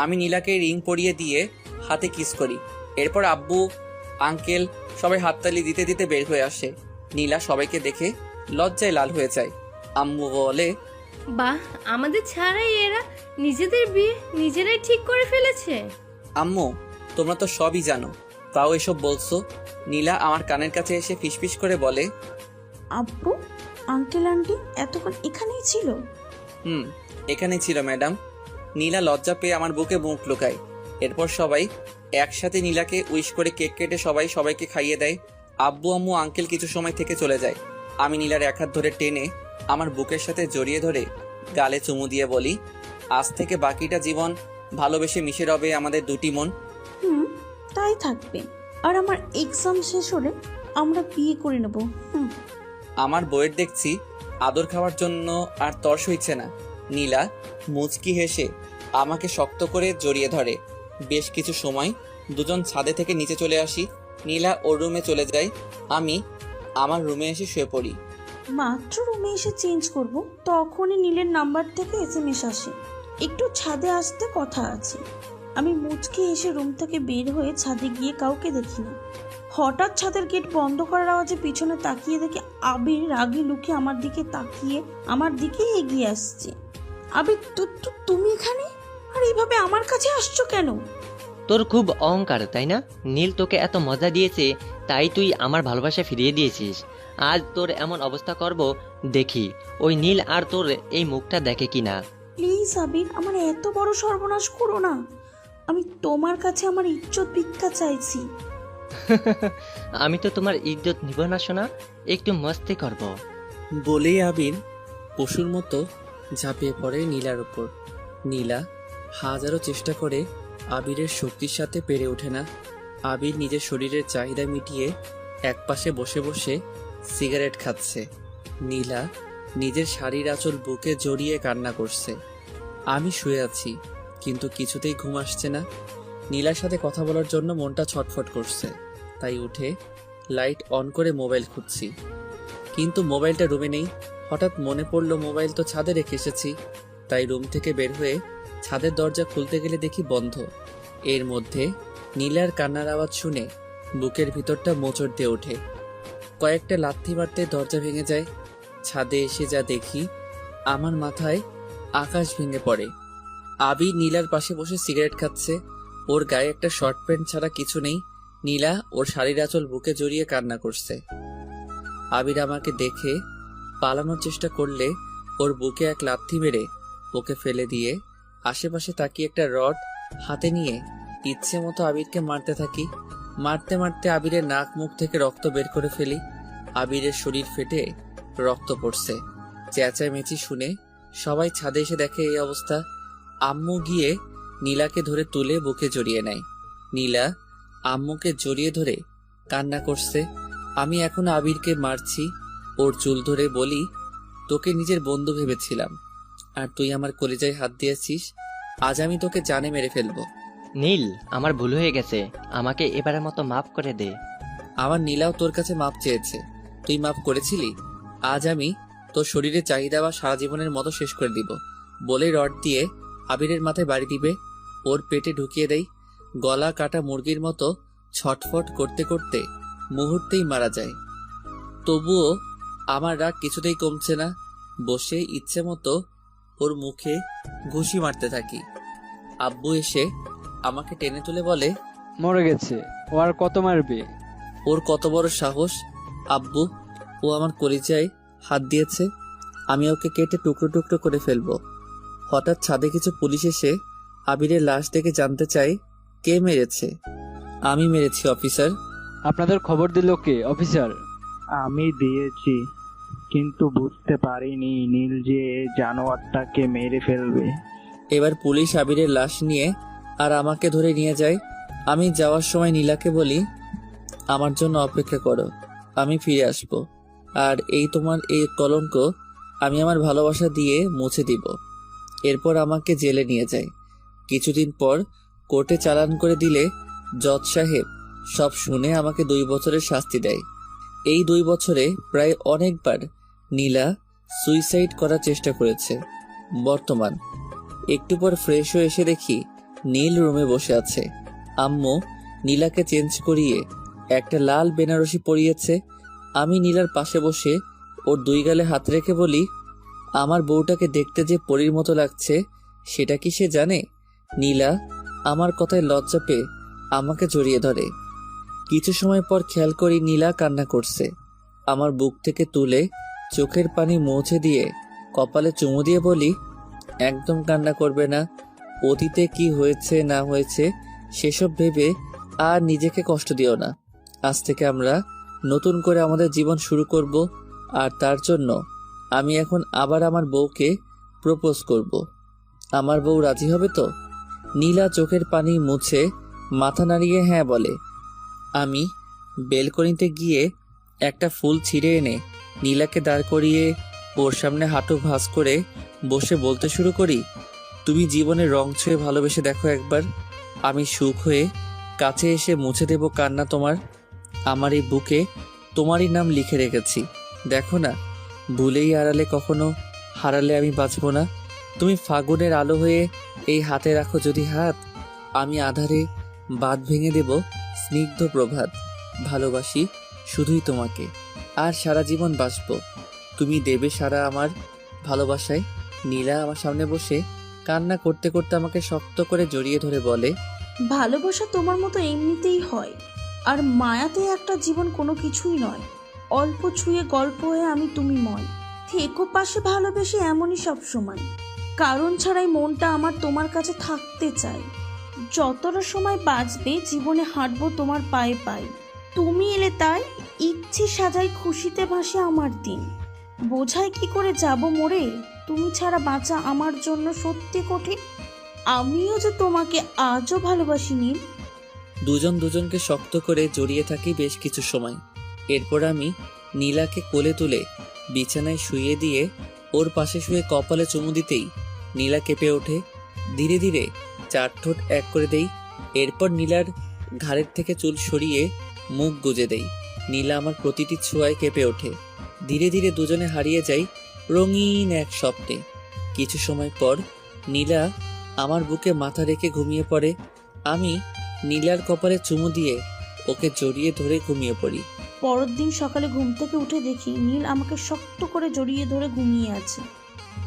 [SPEAKER 2] আমি নীলাকে রিং পরিয়ে দিয়ে হাতে কিস করি। এরপর আব্বু আঙ্কেল সবাই হাততালি দিতে দিতে বের হয়ে আসে। নীলা সবাইকে দেখে লজ্জায় লাল হয়ে যায়। আম্মু বলে,
[SPEAKER 4] বাহ, আমাদের ছাড়াই এরা নিজেদের বিয়ে নিজেরাই ঠিক করে ফেলেছে।
[SPEAKER 2] আম্মু তোমরা তো সবই জানো, তাও এসব বলছো। নীলা আমার কানের কাছে এসে ফিসফিস করে বলে,
[SPEAKER 5] আব্বু, আঙ্কেল আন্টি এতক্ষণ এখানেই ছিল?
[SPEAKER 2] এখানেই ছিল ম্যাডাম। নীলা লজ্জা পেয়ে আমার বুকে মুখ লুকায়। এরপর সবাই একসাথে নীলাকে উইশ করে কেক কেটে সবাইকে খাইয়ে দেয়। আব্বু আম্মু আঙ্কেল কিছু সময় থেকে চলে যায়। আমি নীলার এক হাত ধরে টেনে আমার বুকের সাথে জড়িয়ে ধরে গালে চুমু দিয়ে বলি, আজ থেকে বাকিটা জীবন ভালোবেসে মিশে রবে আমাদের দুটি মন।
[SPEAKER 5] তাই থাকবে। আর আমার এক্সাম শেষ হলে আমরা বিয়ে করে নেব।
[SPEAKER 2] আমার বইয়ের দেখছি আদর খাওয়ার জন্য আর তর্স হইছে না। নীলা মুচকি হেসে আমাকে শক্ত করে জড়িয়ে ধরে। বেশ কিছু সময় দুজন ছাদে থেকে নিচে চলে আসি। নীলা ওর রুমে চলে যায়, আমি আমার রুমে এসে শুয়ে পড়ি।
[SPEAKER 5] মাত্র রুমে এসে চেঞ্জ করব, তখনই নীলের নাম্বার থেকে SMS আসে, একটু ছাদে আসতে কথা আছে। আমি মুচকি এসে রুম থেকে বের হয়ে ছাদে গিয়ে কাউকে দেখি না। হঠাৎ ছাদের গেট বন্ধ করার আওয়াজে পিছনে তাকিয়ে দেখি আবির রাগি লুকে আমার দিকে এগিয়ে আসছে। আবির, তুমি এখানে? আর এইভাবে আমার কাছে আসছো কেন?
[SPEAKER 6] তোর খুব অহংকার তাই না? নীল তোকে এত মজা দিয়েছে, তাই তুই আমার ভালোবাসা ফিরিয়ে দিয়েছিস। আজ তোর এমন অবস্থা করব, দেখি ওই নীল আর তোর এই মুখটা দেখে কিনা।
[SPEAKER 5] প্লিজ আবির, আমার এত বড় সর্বনাশ করো না। আমি তোমার কাছে আমার ইজ্জত ভিক্ষা চাইছি।
[SPEAKER 6] আমি তো তোমার ইজ্জত নিব না শোনা, একটু মস্তি করব।
[SPEAKER 2] বলেই আবির পশুর মতো ঝাঁপিয়ে পড়ে নীলার উপর। নীলা হাজারো চেষ্টা করে আবিরের শক্তির সাথে পেরে ওঠে না। আবির নিজের শরীরের চাহিদা মিটিয়ে একপাশে বসে বসে সিগারেট খাচ্ছে। নীলা নিজের শাড়ির আঁচল বুকে জড়িয়ে কান্না করছে। আমি শুয়ে আছি, কিন্তু কিছুতেই ঘুম আসছে না। নীলার সাথে কথা বলার জন্য মনটা ছটফট করছে, তাই উঠে লাইট অন করে মোবাইল খুঁজছি, কিন্তু মোবাইলটা রুমে নেই। হঠাৎ মনে পড়লো মোবাইল তো ছাদে রেখে এসেছি, তাই রুম থেকে বের হয়ে ছাদের দরজা খুলতে গেলে দেখি বন্ধ। এর মধ্যে নীলার কান্নার আওয়াজ শুনে বুকের ভিতরটা মোচড় দিয়ে ওঠে। কয়েকটা লাথি মারতে দরজা ভেঙে যায়। ছাদে এসে যা দেখি, আমার মাথায় আকাশ ভেঙে পড়ে। আবির নীলার পাশে বসে সিগারেট খাচ্ছে। ওর গায়ে একটা শর্ট প্যান্ট ছাড়া কিছু নেই। নীলা ওর শাড়ির আঁচল বুকে জড়িয়ে কান্না করছে। আবির আমাকে দেখে পালানোর চেষ্টা করলে ওর বুকে এক লাথি মেরে ওকে ফেলে দিয়ে আশেপাশে তাকিয়ে একটা রড হাতে নিয়ে ইচ্ছে মতো আবিরকে মারতে থাকি। মারতে মারতে আবিরের নাক মুখ থেকে রক্ত বের করে ফেলি। আবিরের শরীর ফেটে রক্ত পড়ছে। চেঁচামেচি শুনে সবাই ছাদে এসে দেখে এই অবস্থা। আম্মু গিয়ে নীলাকে ধরে তুলে বুকে জড়িয়ে নেয়। নীলা আম্মুকে জড়িয়ে ধরে কান্না করছে। আমি এখন আবিরকে মারছি, ওর চুল ধরে বলি, তোকে নিজের বন্ধু ভেবেছিলাম, আর তুই আমার কলিজায় হাত দিয়েছিস। আজ আমি তোকে জানে মেরে ফেলবো।
[SPEAKER 6] নীল, আমার ভুল হয়ে গেছে, আমাকে এবারের মতো মাফ করে দে।
[SPEAKER 2] আমার নীলাও তোর কাছে মাপ চেয়েছে, তুই মাপ করেছিলি। আজ আমি তোর শরীরের চাহিদা বা সারা জীবনের মতো শেষ করে দিব। বলে রড দিয়ে আবিরের মাথায় বাড়ি দিবে, ওর পেটে ঢুকিয়ে দেই। গলা কাটা মুরগির মতো ছটফট করতে করতে মুহূর্তেই মারা যায়। তবুও আমার রাগ কিছুতেই কমছে না। বসে ইচ্ছে মতো ওর মুখে ঘুষি মারতে থাকি। আব্বু এসে আমাকে টেনে তুলে বলে,
[SPEAKER 3] মরে গেছে, ও আর কত মারবে?
[SPEAKER 2] ওর কত বড় সাহস! আব্বু, ও আমার কলিজায় হাত দিয়েছে, আমি ওকে কেটে টুকরো টুকরো করে ফেলবো। হঠাৎ ছাদে কিছু পুলিশ এসে আবিরের লাশ দেখে জানতে চায় কে মেরেছে। আমি মেরেছি অফিসার।
[SPEAKER 3] আপনাদের খবর দিল কে অফিসার?
[SPEAKER 8] আমি দিয়েছি, কিন্তু বুঝতে পারিনি নীল যে জানোয়ারটাকে মেরে ফেলবে।
[SPEAKER 2] এবার পুলিশ আবিরের লাশ নিয়ে আর আমাকে ধরে নিয়ে যায়। আমি যাওয়ার সময় নীলাকে বলি, আমার জন্য অপেক্ষা করো, আমি ফিরে আসবো। আর এই তোমার এই কলঙ্ক আমি আমার ভালোবাসা দিয়ে মুছে দিব। এরপর আমাকে জেলে নিয়ে যায়। কিছুদিন পর কোর্টে চালান করে দিলে জজ সাহেব সব শুনে আমাকে 2 বছরের শাস্তি দেয়। এই 2 বছরে প্রায় অনেকবার নীলা সুইসাইড করার চেষ্টা করেছে। বর্তমান একটু পর ফ্রেশ হয়ে এসে দেখি নীল রুমে বসে আছে। আম্মু নীলাকে চেঞ্জ করিয়ে একটা লাল বেনারসি পরিয়েছে। আমি নীলার পাশে বসে ওর দুই গালে হাত রেখে বলি, আমার বউটাকে দেখতে যে পরীর মতো লাগছে সেটা কি সে জানে? নীলা আমার কথায় লজ্জা পেয়ে আমাকে জড়িয়ে ধরে। কিছু সময় পর খেয়াল করি নীলা কান্না করছে। আমার বুক থেকে তুলে চোখের পানি মুছে দিয়ে কপালে চুমু দিয়ে বলি, একদম কান্না করবে না। অতীতে কি হয়েছে না হয়েছে সেসব ভেবে আর নিজেকে কষ্ট দিও না। আজ থেকে আমরা নতুন করে আমাদের জীবন শুরু করব, আর তার জন্য আমি এখন আবার আমার বউকে প্রপোজ করব। আমার বউ রাজি হবে তো? নীলা চোখের পানি মুছে মাথা নাড়িয়ে হ্যাঁ বলে। আমি বেলকনিতে গিয়ে একটা ফুল ছিঁড়ে এনে নীলাকে দাঁড় করিয়ে ওর সামনে হাঁটু ভাঁজ করে বসে বলতে শুরু করি, তুমি জীবনের রং ছুঁয়ে ভালোবেসে দেখো একবার। আমি সুখ হয়ে কাছে এসে মুছে দেব কান্না তোমার। আমার এই বুকে তোমারই নাম লিখে রেখেছি, দেখো না। ভুলেই আড়ালে কখনো হারালে আমি বাঁচব না। তুমি ফাগুনের আলো হয়ে এই হাতে রাখো যদি হাত, আমি আধারে বাঁধ ভেঙে দেব স্নিগ্ধ প্রভাত। ভালোবাসি শুধুই তোমাকে, আর সারা জীবন বাঁচব। তুমি দেবে সারা আমার ভালোবাসায়। নীলা আমার সামনে বসে কান্না করতে করতে আমাকে শক্ত করে জড়িয়ে ধরে বলে,
[SPEAKER 5] ভালোবাসা তোমার মতো এমনিতেই হয়, আর মায়াতে একটা জীবন কোনো কিছুই নয়। অল্প ছুঁয়ে গল্প হয়ে আমি তুমি ময়, থেকো পাশে ভালোবেসে এমনই সব সময়। কারণ ছাড়াই মনটা আমার তোমার কাছে থাকতে চায়। যতটা সময় বাঁচবে জীবনে হাঁটবো তোমার পায়ে পায়ে। তুমি এলে তাই ইচ্ছে সাজাই, খুশিতে ভাসে আমার দিন। বোঝাই কি করে যাব মোরে, তুমি ছাড়া বাঁচা আমার জন্য সত্যি কঠিন। আমিও যে তোমাকে আজও ভালোবাসি নীল।
[SPEAKER 2] দুজন দুজনকে শক্ত করে জড়িয়ে থাকি বেশ কিছু সময়। এরপর আমি নীলাকে কোলে তুলে বিছানায় শুইয়ে দিয়ে ওর পাশে শুয়ে কপালে চুমু দিতেই নীলা কেঁপে ওঠে। ধীরে ধীরে চার ঠোঁট এক করে দেই। এরপর নীলার ঘাড়ের থেকে চুল সরিয়ে মুখ গুজে দেই। নীলা আমার প্রতিটি ছোঁয়ায় কেঁপে ওঠে। ধীরে ধীরে দুজনে হারিয়ে যাই রঙিন এক স্বপ্নে। কিছু সময় পর নীলা আমার বুকে মাথা রেখে ঘুমিয়ে পড়ে। আমি নীলার কপালে চুমু দিয়ে ওকে জড়িয়ে ধরে ঘুমিয়ে পড়ি।
[SPEAKER 5] পরের দিন সকালে ঘুম থেকে উঠে দেখি নীল আমাকে শক্ত করে জড়িয়ে ধরে ঘুমিয়ে আছে।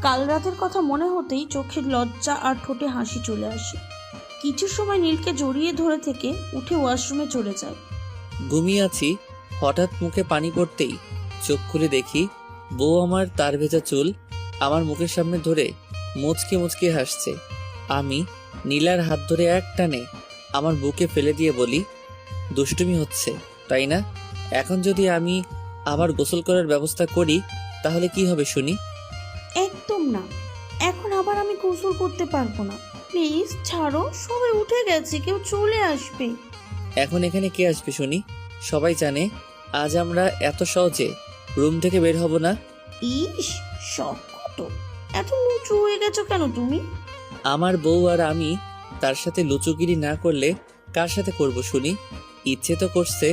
[SPEAKER 5] কাল রাতের কথা মনে হতেই চোখে লজ্জা আর ঠোঁটে হাসি চলে আসে। কিছু সময় নীলকে জড়িয়ে ধরে থেকে উঠে ওয়াশরুমে চলে যায়।
[SPEAKER 2] ঘুমিয়ে আছি, হঠাৎ মুখে পানি পড়তেই চোখ খুলে দেখি বউ আমার তার ভেজা চুল আমার মুখের সামনে ধরে মুচকে মুচকে হাসছে। আমি নীলার হাত ধরে এক টানে আমার বুকে ফেলে দিয়ে বলি, দুষ্টুমি হচ্ছে তাই না? এখন যদি আমি আবার গোসল করার ব্যবস্থা করি তাহলে কি হবে শুনি?
[SPEAKER 5] একদম না, এখন আবার আমি গোসল করতে পারবো না। প্লিজ ছাড়ো, সবাই উঠে গেছে, কেউ চলে আসবে।
[SPEAKER 2] এখন এখানে কে আসবে শুনি? সবাই জানে আজ আমরা এত সহজে রুম থেকে বের হব না।
[SPEAKER 5] ইস, শখ কত! এত উঁচু হয়ে গেছো কেন তুমি?
[SPEAKER 2] আমার বউ আর আমি তার সাথে লুচুগিরি না করলে কার সাথে করব শুনি? ইচ্ছে তো করছে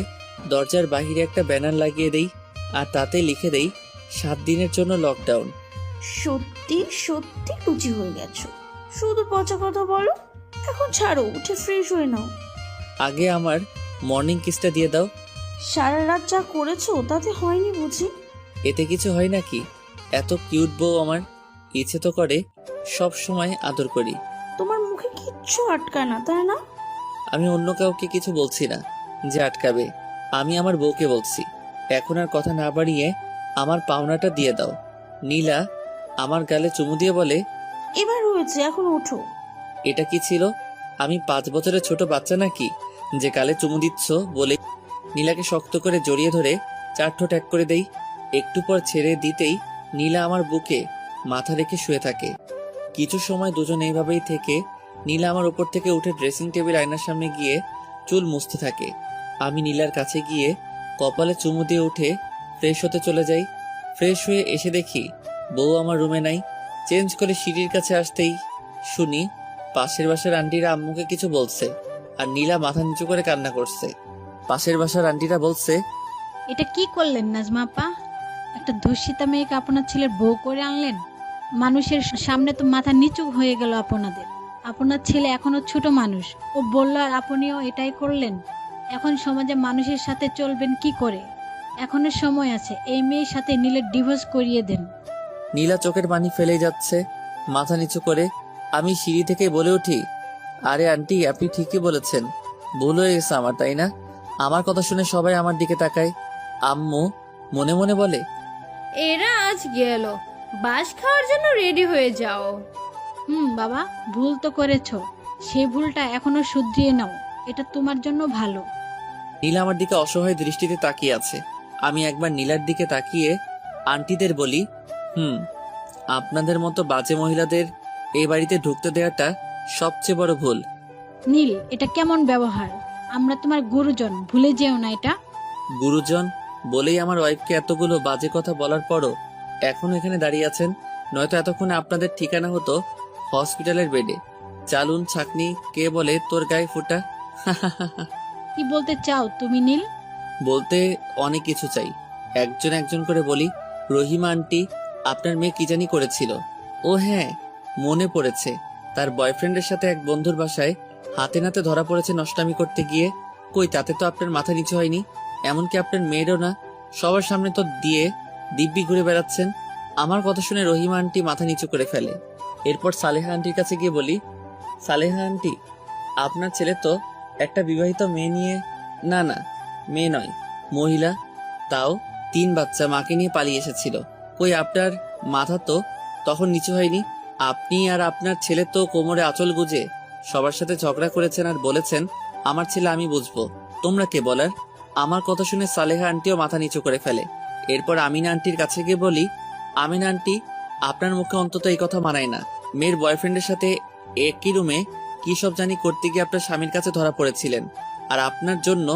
[SPEAKER 2] দরজার বাহিরে একটা ব্যানার লাগিয়ে দেই, আর তাতে লিখে দেই 7 দিনের জন্য লকডাউন।
[SPEAKER 5] সত্যি সত্যি লুচি হয়ে গেছো, শুধু পচা কথা বলো। এখন ছাড়ো, উঠে ফ্রেশ হয়ে নাও।
[SPEAKER 2] আগে আমার মর্নিং কিসটা দিয়ে দাও।
[SPEAKER 5] সারা রাত যা করেছো তাতে হয়নি বুঝি?
[SPEAKER 2] এতে কিছু হয় নাকি? এত কিউট বউ আমার, ইচ্ছে তো করে সব সময় আদর করি।
[SPEAKER 5] তোমার মুখে কিচ্ছু আটকায় না তাই না?
[SPEAKER 2] আমি অন্য কাউকে কিছু বলছি না যে আটকাবে, আমি আমার বউকে বলছি। এখন আর কথা না বাড়িয়ে আমার পাওনাটা দিয়ে দাও। নীলা আমার গালে চুমু দিয়ে বলে,
[SPEAKER 5] এবার হয়েছে, এখন ওঠো।
[SPEAKER 2] এটা কি ছিল? আমি 5 বছরের ছোট বাচ্চা নাকি যে গালে চুমু দিচ্ছ বলে নীলাকে শক্ত করে জড়িয়ে ধরে 4 ঠোঁট এক করে দেই। একটু পর ছেড়ে দিতেই নীলা আমার বুকে মাথা রেখে শুয়ে থাকে। কিছু সময় দুজন এইভাবেই থেকে নীলা আমার উপর থেকে উঠে ড্রেসিং টেবিল আয়নার সামনে গিয়ে চুল মুছতে থাকে। আমি নীলার কাছে গিয়ে কপালে চুমু দিয়ে উঠে ফ্রেশ হতে চলে যাই। ফ্রেশ হয়ে এসে দেখি বউ আমার রুমে নাই। চেঞ্জ করে সিঁড়ির কাছে আসতেই শুনি পাশের বাসার আন্টিরা আম্মুকে কিছু বলছে, আর নীলা মাথা নিচু করে কান্না করছে। পাশের বাসার আন্টিরা বলছে,
[SPEAKER 9] এটা কি করলেন নাজমা আপা? একটা ধর্ষিতা মেয়েকে আপনার ছেলের বউ করে আনলেন। মানুষের সামনে তো মাথা নিচু হয়ে গেল আপনাদের। আপনার ছেলে এখনো ছোট মানুষ, ও বলল আর আপনিও এটাই করলেন। এখন সমাজে মানুষের সাথে চলবেন কি করে? এখনো সময় আছে, এই মেয়ের সাথে নীলের ডিভোর্স করিয়ে দেন।
[SPEAKER 2] নীলা চোখের পানি ফেলেই যাচ্ছে, মাথা নিচু করে। আমি সিঁড়ি থেকে বলে উঠি, আরে আন্টি, আপনি ঠিকই বলেছেন, ভুল হয়ে গেছে আমার, তাই না? আমার কথা শুনে সবাই আমার দিকে তাকায়। আম্মু মনে মনে বলে,
[SPEAKER 4] এরা আজ গেল, বাস খাওয়ার জন্য রেডি হয়ে যাও।
[SPEAKER 9] বাবা, ভুল তো করেছো, সেই ভুলটা এখনো শুধরিয়ে নাও, এটা তোমার জন্য ভালো।
[SPEAKER 2] নীলা আমার দিকে অসহায় দৃষ্টিতে তাকিয়ে আছে। আমি একবার নীলার দিকে তাকিয়ে আন্টিদের বলি, আপনাদের মতো বাজে মহিলাদের এই বাড়িতে ঢুকতে দেওয়াটা সবচেয়ে বড় ভুল।
[SPEAKER 9] নীল, এটা কেমন ব্যবহার? আমরা তোমার গুরুজন, ভুলে যেও না এটা।
[SPEAKER 2] গুরুজন বলেই আমার ওয়াইফকে এতগুলো বাজে কথা বলার পরও এখনো এখানে দাঁড়িয়ে আছেন, নয়তো এতক্ষণে আপনাদের ঠিকানা হতো হসপিটালের বেডে। চালুন ছাকনি, কে বলে তোর গায়ে ফুটা?
[SPEAKER 9] কি বলতে চাও তুমি নীল?
[SPEAKER 2] বলতে অনেক কিছু চাই, একজন একজন করে বলি। রহিমা আন্টি, আপনার মেয়ে কি জানি করেছিল। ও হ্যাঁ, মনে পড়েছে, তার বয়ফ্রেন্ডের সাথে এক বন্ধুর বাসায় হাতে নাতে ধরা পড়েছে নষ্টামি করতে গিয়ে। কই, তাতে তো আপনার মাথা নিচু হয়নি, এমনকি আপনার মেয়েরও না। সবার সামনে তো দিয়ে দিব্যি ঘুরে বেড়াচ্ছেন। আমার কথা শুনে রহিমা আন্টি মাথা নিচু করে ফেলে। এরপর সালেহা আন্টির কাছে গিয়ে বলি, সালেহা আন্টি, আপনার ছেলে তো একটা বিবাহিত মেয়ে নিয়ে, না না মেয়ে নয়, মহিলা, তাও 3 বাচ্চা মাকে নিয়ে পালিয়ে এসেছিল। কই, আপনার মাথা তো তখন নিচু হয়নি? আপনি আর আপনার ছেলে তো কোমরে আঁচল গুজে সবার সাথে ঝগড়া করেছেন আর বলেছেন আমার ছেলে আমি বুঝবো, তোমরা কে বলার? আমার কথা শুনে সালেহা আন্টিও মাথা নিচু করে ফেলে। এরপর আমিনা আন্টির কাছে গিয়ে বলি, আমিনা আন্টি, আপনার মুখে অন্তত এই কথা মানায় না। মেয়ের বয়ফ্রেন্ডের সাথে একই রুমে কি সব জানি করতে গিয়ে আপনার স্বামীর কাছে ধরা পড়েছিলেন, আর আপনার জন্য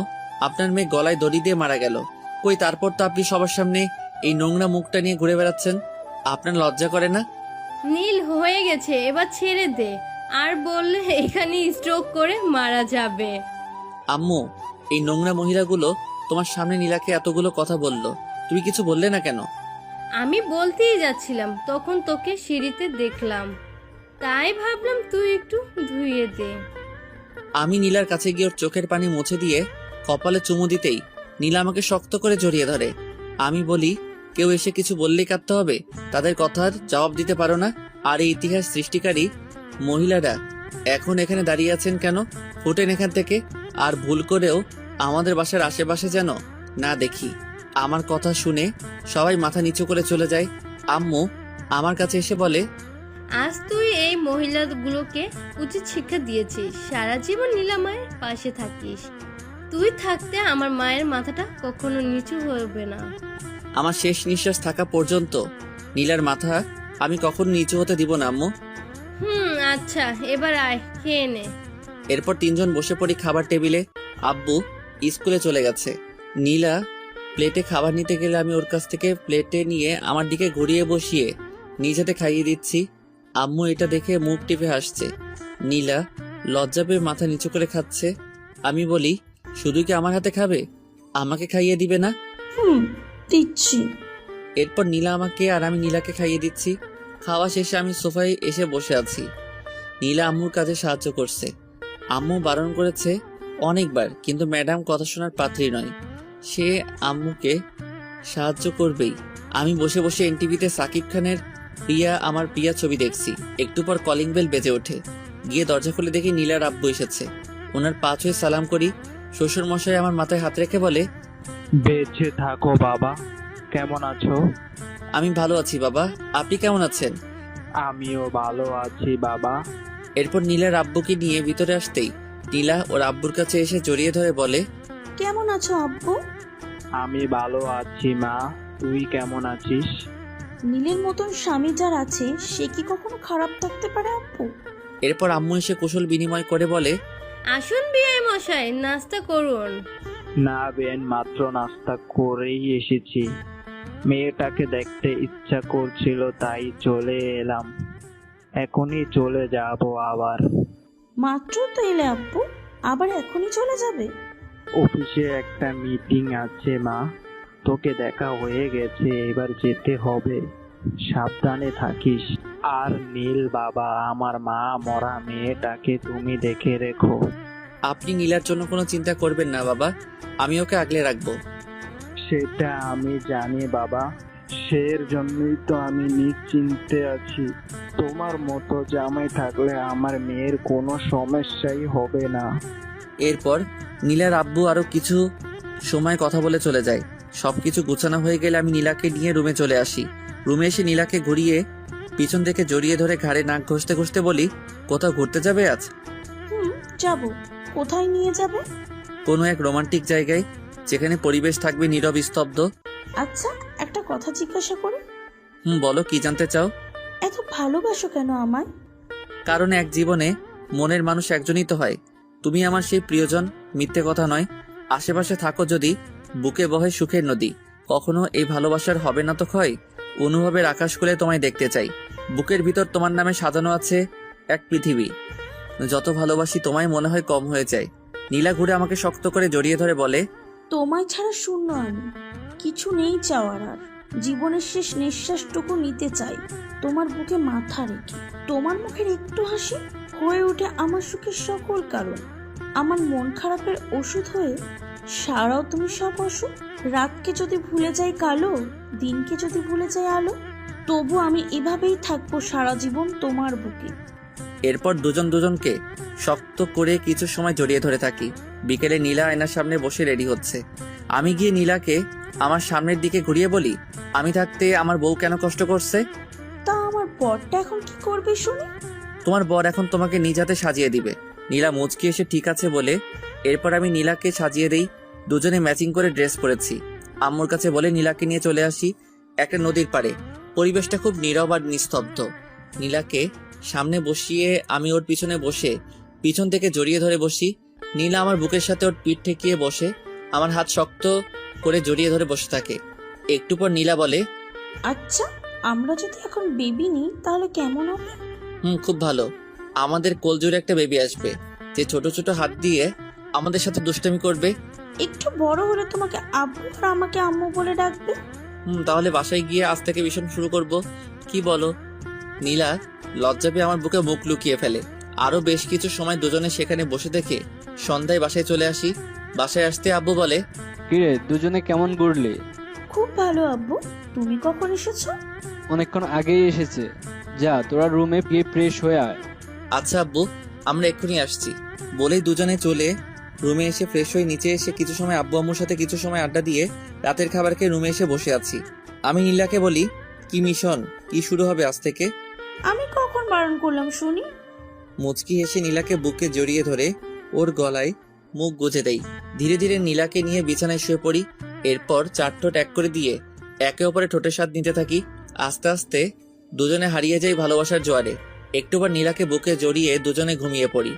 [SPEAKER 2] আপনার মেয়ে গলায় দড়ি দিয়ে মারা গেল। কই, তারপর তো আপনি সবার সামনে এই নোংরা মুখটা নিয়ে ঘুরে বেড়াচ্ছেন, আপনার লজ্জা করে না?
[SPEAKER 4] নীল, হয়ে গেছে, এবার ছেড়ে দে, আর বললে এখানে স্ট্রোক করে মারা যাবে।
[SPEAKER 2] আম্মু, এই নোংরা মহিলাগুলো তোমার সামনে নীলাকে এতগুলো কথা বললো, তুমি কিছু বললে না কেন?
[SPEAKER 4] আমি বলতেই যাচ্ছিলাম, তখন তোকে সিঁড়িতে দেখলাম, তাই ভাবলাম তুই একটু ধুইয়ে দে।
[SPEAKER 2] আমি নীলার কাছে গিয়ে ওর চোখের পানি মুছে দিয়ে কপালে চুমু দিতেই নীলা আমাকে শক্ত করে জড়িয়ে ধরে। আমি বলি, কেউ এসে কিছু বললেই কাঁদতে হবে? তাদের কথার জবাব দিতে পারো না? আর এই ইতিহাস সৃষ্টিকারী মহিলারা এখন এখানে দাঁড়িয়ে আছেন কেন? ফুটেন এখান থেকে, আর ভুল করেও আমাদের বাসার আশেপাশে যেন না দেখি। আমার কথা শুনে সবাই মাথা নিচু করে চলে যায়। আম্মু আমার কাছে এসে বলে,
[SPEAKER 4] আজ তুই এই মহিলাগুলোকে উচিত শিক্ষা দিয়েছিস, সারা জীবন নীলা মায়ের পাশে থাকিস। তুই থাকতে আমার মায়ের মাথাটা কখনো নিচু হবে না।
[SPEAKER 2] আমার শেষ নিঃশ্বাস থাকা পর্যন্ত নীলার মাথা আমি কখনো নিচু হতে দিব না আম্মু।
[SPEAKER 4] আচ্ছা, এবার আয়, খেয়ে নে।
[SPEAKER 2] এরপর 3 জন বসে পড়ি খাবার টেবিলে। আব্বু স্কুলে চলে গেছে। নীলা প্লেটে খাবার নিতে গেলে আমি ওর কাছ থেকে প্লেটে নিয়ে আমার দিকে ঘুরিয়ে বসিয়ে নিজ হাতে খাইয়ে দিচ্ছি। আম্মু এটা দেখে মুখ টিপে হাসছে। নীলা লজ্জা পেয়ে মাথা নিচু করে খাচ্ছে। আমি বলি, শুধু কি আমার হাতে খাবে, আমাকে খাইয়ে দিবে না?
[SPEAKER 5] দিচ্ছি।
[SPEAKER 2] এরপর নীলা আমাকে আর আমি নীলাকে খাইয়ে দিচ্ছি। খাওয়া শেষে আমি সোফায় এসে বসে আছি। নীলা আম্মুর কাজে সাহায্য করছে। আম্মু বারণ করেছে অনেকবার, কিন্তু ম্যাডাম কথা শোনার পাত্রী নয়, সে আম্মুকে সাহায্য করবেই। আমি বসে বসে এনটিভিতে সাকিব খানের প্রিয়া আমার প্রিয়া ছবি দেখছি। একটু পর কলিং বেল বেজে ওঠে। গিয়ে দরজা খুলে দেখি নীলার আব্বু এসেছে। ওনার পা ছুঁয়ে সালাম করি। শ্বশুর মশাই আমার মাথায় হাত রেখে বলে,
[SPEAKER 8] বেঁচে থাকো বাবা, কেমন আছো?
[SPEAKER 2] আমি ভালো আছি বাবা, আপনি কেমন আছেন?
[SPEAKER 8] আমিও ভালো আছি বাবা।
[SPEAKER 2] এরপর নীলার আব্বুকে নিয়ে ভিতরে আসতেই নীলা ওর আব্বুর কাছে এসে জড়িয়ে ধরে বলে,
[SPEAKER 5] কেমন আছো আব্বু?
[SPEAKER 8] আমি ভালো আছি মা, তুই কেমন আছিস?
[SPEAKER 5] নীলের মতন স্বামী যার আছে সে কি কখনো খারাপ থাকতে পারে আব্বু?
[SPEAKER 2] এরপর আম্মু এসে কুশল বিনিময় করে বলে,
[SPEAKER 4] আসুন বিআই মশাই, নাস্তা করুন।
[SPEAKER 8] না বেন, মাত্র নাস্তা করেই এসেছি। মেয়েটাকে দেখতে ইচ্ছা করছিল তাই চলে এলাম, এখনই চলে যাব আবার।
[SPEAKER 5] মাত্র তো এলে আব্বু, আবার এখনই চলে যাবে?
[SPEAKER 8] অফিসে একটা মিটিং আছে মা, তোকে দেখা হয়ে গেছে, এবার যেতে হবে, সাবধানে থাকিস। আর নীল বাবা, আমার মা মরা মেয়েটাকে তুমি দেখে রেখো।
[SPEAKER 2] আপনি নীলার জন্য কোনো চিন্তা করবেন না বাবা, আমি ওকে আগলে রাখবো।
[SPEAKER 8] সেটা আমি জানি বাবা, সের জন্যই তো আমি নিশ্চিন্তে আছি। তোমার মতো জামাই থাকলে আমার মেয়ের কোনো সমস্যাই হবে না।
[SPEAKER 2] এরপর নীলার আব্বু আরো কিছু সময় কথা বলে চলে যায়। সবকিছু গুছানো হয়ে গেলে আমি নীলাকে নিয়ে রুমে চলে আসি। রুমে এসে নীলাকে ঘুরিয়ে পিছন থেকে জড়িয়ে ধরে ঘাড়ে নাক ঘষতে ঘষতে বলি, কোথাও ঘুরতে যাবে আজ?
[SPEAKER 5] যাব। কোথায় নিয়ে যাবে?
[SPEAKER 2] কোনো এক রোমান্টিক জায়গায়, যেখানে পরিবেশ থাকবে নীরব স্তব্ধ।
[SPEAKER 5] আচ্ছা, একটা কথা জিজ্ঞাসা করি।
[SPEAKER 2] বলো, কি জানতে চাও?
[SPEAKER 5] এত ভালোবাসো কেন আমায়?
[SPEAKER 2] কারণ এক জীবনে মনের মানুষ একজনই তো হয়। তুমি আমার সেই প্রিয়জন, মিথ্যে কথা নয়। আশেপাশে থাকো যদি, বুকে বহে সুখের নদী। কখনো এই ভালোবাসার হবে না তো ক্ষয়। অনুভবের আকাশ খুলে তোমায় দেখতে চাই। বুকের ভিতর তোমার নামে সাজানো আছে এক পৃথিবী। যত ভালোবাসি তোমায় মনে হয় কম হয়ে যায়। নীলা ঘুরে আমাকে শক্ত করে জড়িয়ে ধরে বলে,
[SPEAKER 5] তোমায় ছাড়া শূন্য আমি, কিছু নেই চাওয়ার আর। জীবনের শেষ নিঃশ্বাসটুকু নিতে চাই তোমার বুকে মাথা রেখে। তোমার মুখের একটু হাসি হয়ে ওঠে আমার সুখের সকল কারণ। আমার মন খারাপের ওষুধ হয়ে সারাও তুমি সব অসুখ। রাতকে যদি ভুলে যাই কালো, দিনকে যদি ভুলে যাই আলো, তবু আমি এভাবেই থাকবো সারা জীবন তোমার বুকে।
[SPEAKER 2] এরপর দুজন দুজনকে শক্ত করে কিছু সময় জড়িয়ে ধরে থাকি। বিকেলে নীলা আয়নার সামনে বসে রেডি হচ্ছে। আমি গিয়ে নীলাকে আমার সামনের দিকে ঘুরিয়ে বলি, আমি থাকতে আমার বউ কেন কষ্ট করছে?
[SPEAKER 5] তা আমার বরটা এখন কি করবে শুনি?
[SPEAKER 2] তোমার বর এখন তোমাকে নিজ হাতে সাজিয়ে দিবে। নীলা মুচকি এসে ঠিক আছে বলে এরপর আমি নীলাকে সাজিয়ে দেই। দুজনে ম্যাচিং করে ড্রেস পরেছি। আম্মুর কাছে বলে নীলাকে নিয়ে চলে আসি একটা নদীর পাড়ে। পরিবেশটা খুব নীরব আর নিস্তব্ধ। নীলাকে সামনে বসিয়ে আমি ওর পিছনে বসে পিছন থেকে জড়িয়ে ধরে বসি। নীলা আমার বুকের সাথে ওর পিঠ ঠেকিয়ে বসে, আমার হাত শক্ত করে জড়িয়ে ধরে বসে থাকে। একটু পর নীলা বলে,
[SPEAKER 5] আচ্ছা, আমরা যদি এখন বেবি নিই তাহলে কেমন হবে?
[SPEAKER 2] খুব ভালো। আমাদের কোলজোরে একটা বেবি আসবে, যে ছোট ছোট হাত দিয়ে আমাদের সাথে দুষ্টামি করবে।
[SPEAKER 5] একটু বড় হলে তোমাকে আব্বু আর আমাকে আম্মু বলে ডাকবে।
[SPEAKER 2] তাহলে বাসায় গিয়ে আজ থেকে ভীষণ শুরু করব, কি বলো? নীলা লজ্জা পেয়ে আমার বুকে মুখ লুকিয়ে ফেলে। আরো বেশ কিছু সময় দুজনে সেখানে বসে থেকে সন্ধ্যায় বাসায় চলে আসি। বাসায় আসতে আব্বু বলে,
[SPEAKER 3] কিরে, দুজনে কেমন ঘুরলি?
[SPEAKER 5] খুব ভালো আব্বু, তুমি কখন এসেছো?
[SPEAKER 3] অনেকক্ষণ আগেই এসেছে। যা, তোরা রুমে গিয়ে ফ্রেশ হয়ে আয়।
[SPEAKER 2] আচ্ছা আব্বু, আমরা এক্ষুনি আসছি বলেই দুজনে চলে রুমে এসে ফ্রেশ হয়ে নিচে এসে কিছু সময় আব্বু আম্মুর সাথে কিছু সময় আড্ডা দিয়ে রাতের খাবার খেয়ে রুমে এসে বসে আছি। আমি নীলাকে বলি, কি মিশন, কি শুরু হবে আজ থেকে?
[SPEAKER 5] আমি কখন বারণ করলাম শুনি?
[SPEAKER 2] মুচকি হেসে নীলাকে বুকে জড়িয়ে ধরে ওর গলায় মুখ গুজে দেই। ধীরে ধীরে নীলাকে নিয়ে বিছানায় শুয়ে পড়ি। এরপর চার ঠোঁট এক করে দিয়ে একে অপরে ঠোঁটের স্বাদ নিতে থাকি। আস্তে আস্তে দুজনে হারিয়ে যাই ভালোবাসার জোয়ারে। একটুবার নীলাকে বুকে জড়িয়ে দুজনে ঘুমিয়ে পড়ি।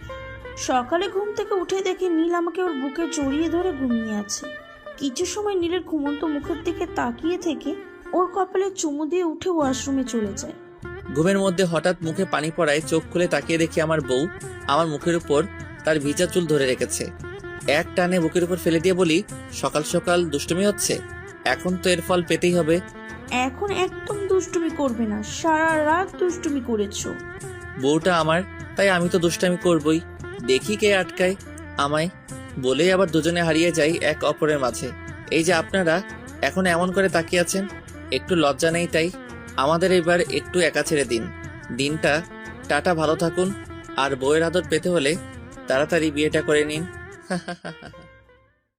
[SPEAKER 5] সকালে ঘুম থেকে উঠে দেখি নীল আমাকে ওর বুকে জড়িয়ে ধরে ঘুমিয়ে আছে। কিছু সময় নীলের ঘুমন্ত মুখের দিকে তাকিয়ে থেকে ওর কপালে চুমু দিয়ে উঠে ওয়াশরুমে চলে যায়।
[SPEAKER 2] ঘুমের মধ্যে হঠাৎ মুখে পানি পড়ায় চোখ খুলে তাকিয়ে দেখি আমার বউ আমার মুখের উপর তার ভিজা চুল ধরে রেখেছে। এক টানে বুকের উপর ফেলে দিয়ে বলি, সকাল সকাল দুষ্টুমি হচ্ছে, এখন তো এর ফল পেতেই হবে।
[SPEAKER 5] এখন একদম দুষ্টুমি করবে না, সারা রাত দুষ্টুমি করেছো।
[SPEAKER 2] বউটা আমার, তাই আমি তো দুষ্টামি করবই, দেখি কে আটকায় আমায়। বলেই আবার দুজনে হারিয়ে যাই এক অপরের মাঝে। এই যে আপনারা এখন এমন করে তাকিয়ে আছেন, একটু লজ্জা নেই তাই? আমাদের এবার একটু একা ছেড়ে দিন। দিনটা টাটা, ভালো থাকুন। আর বউয়ের আদর পেতে হলে তাড়াতাড়ি বিয়েটা করে নিন।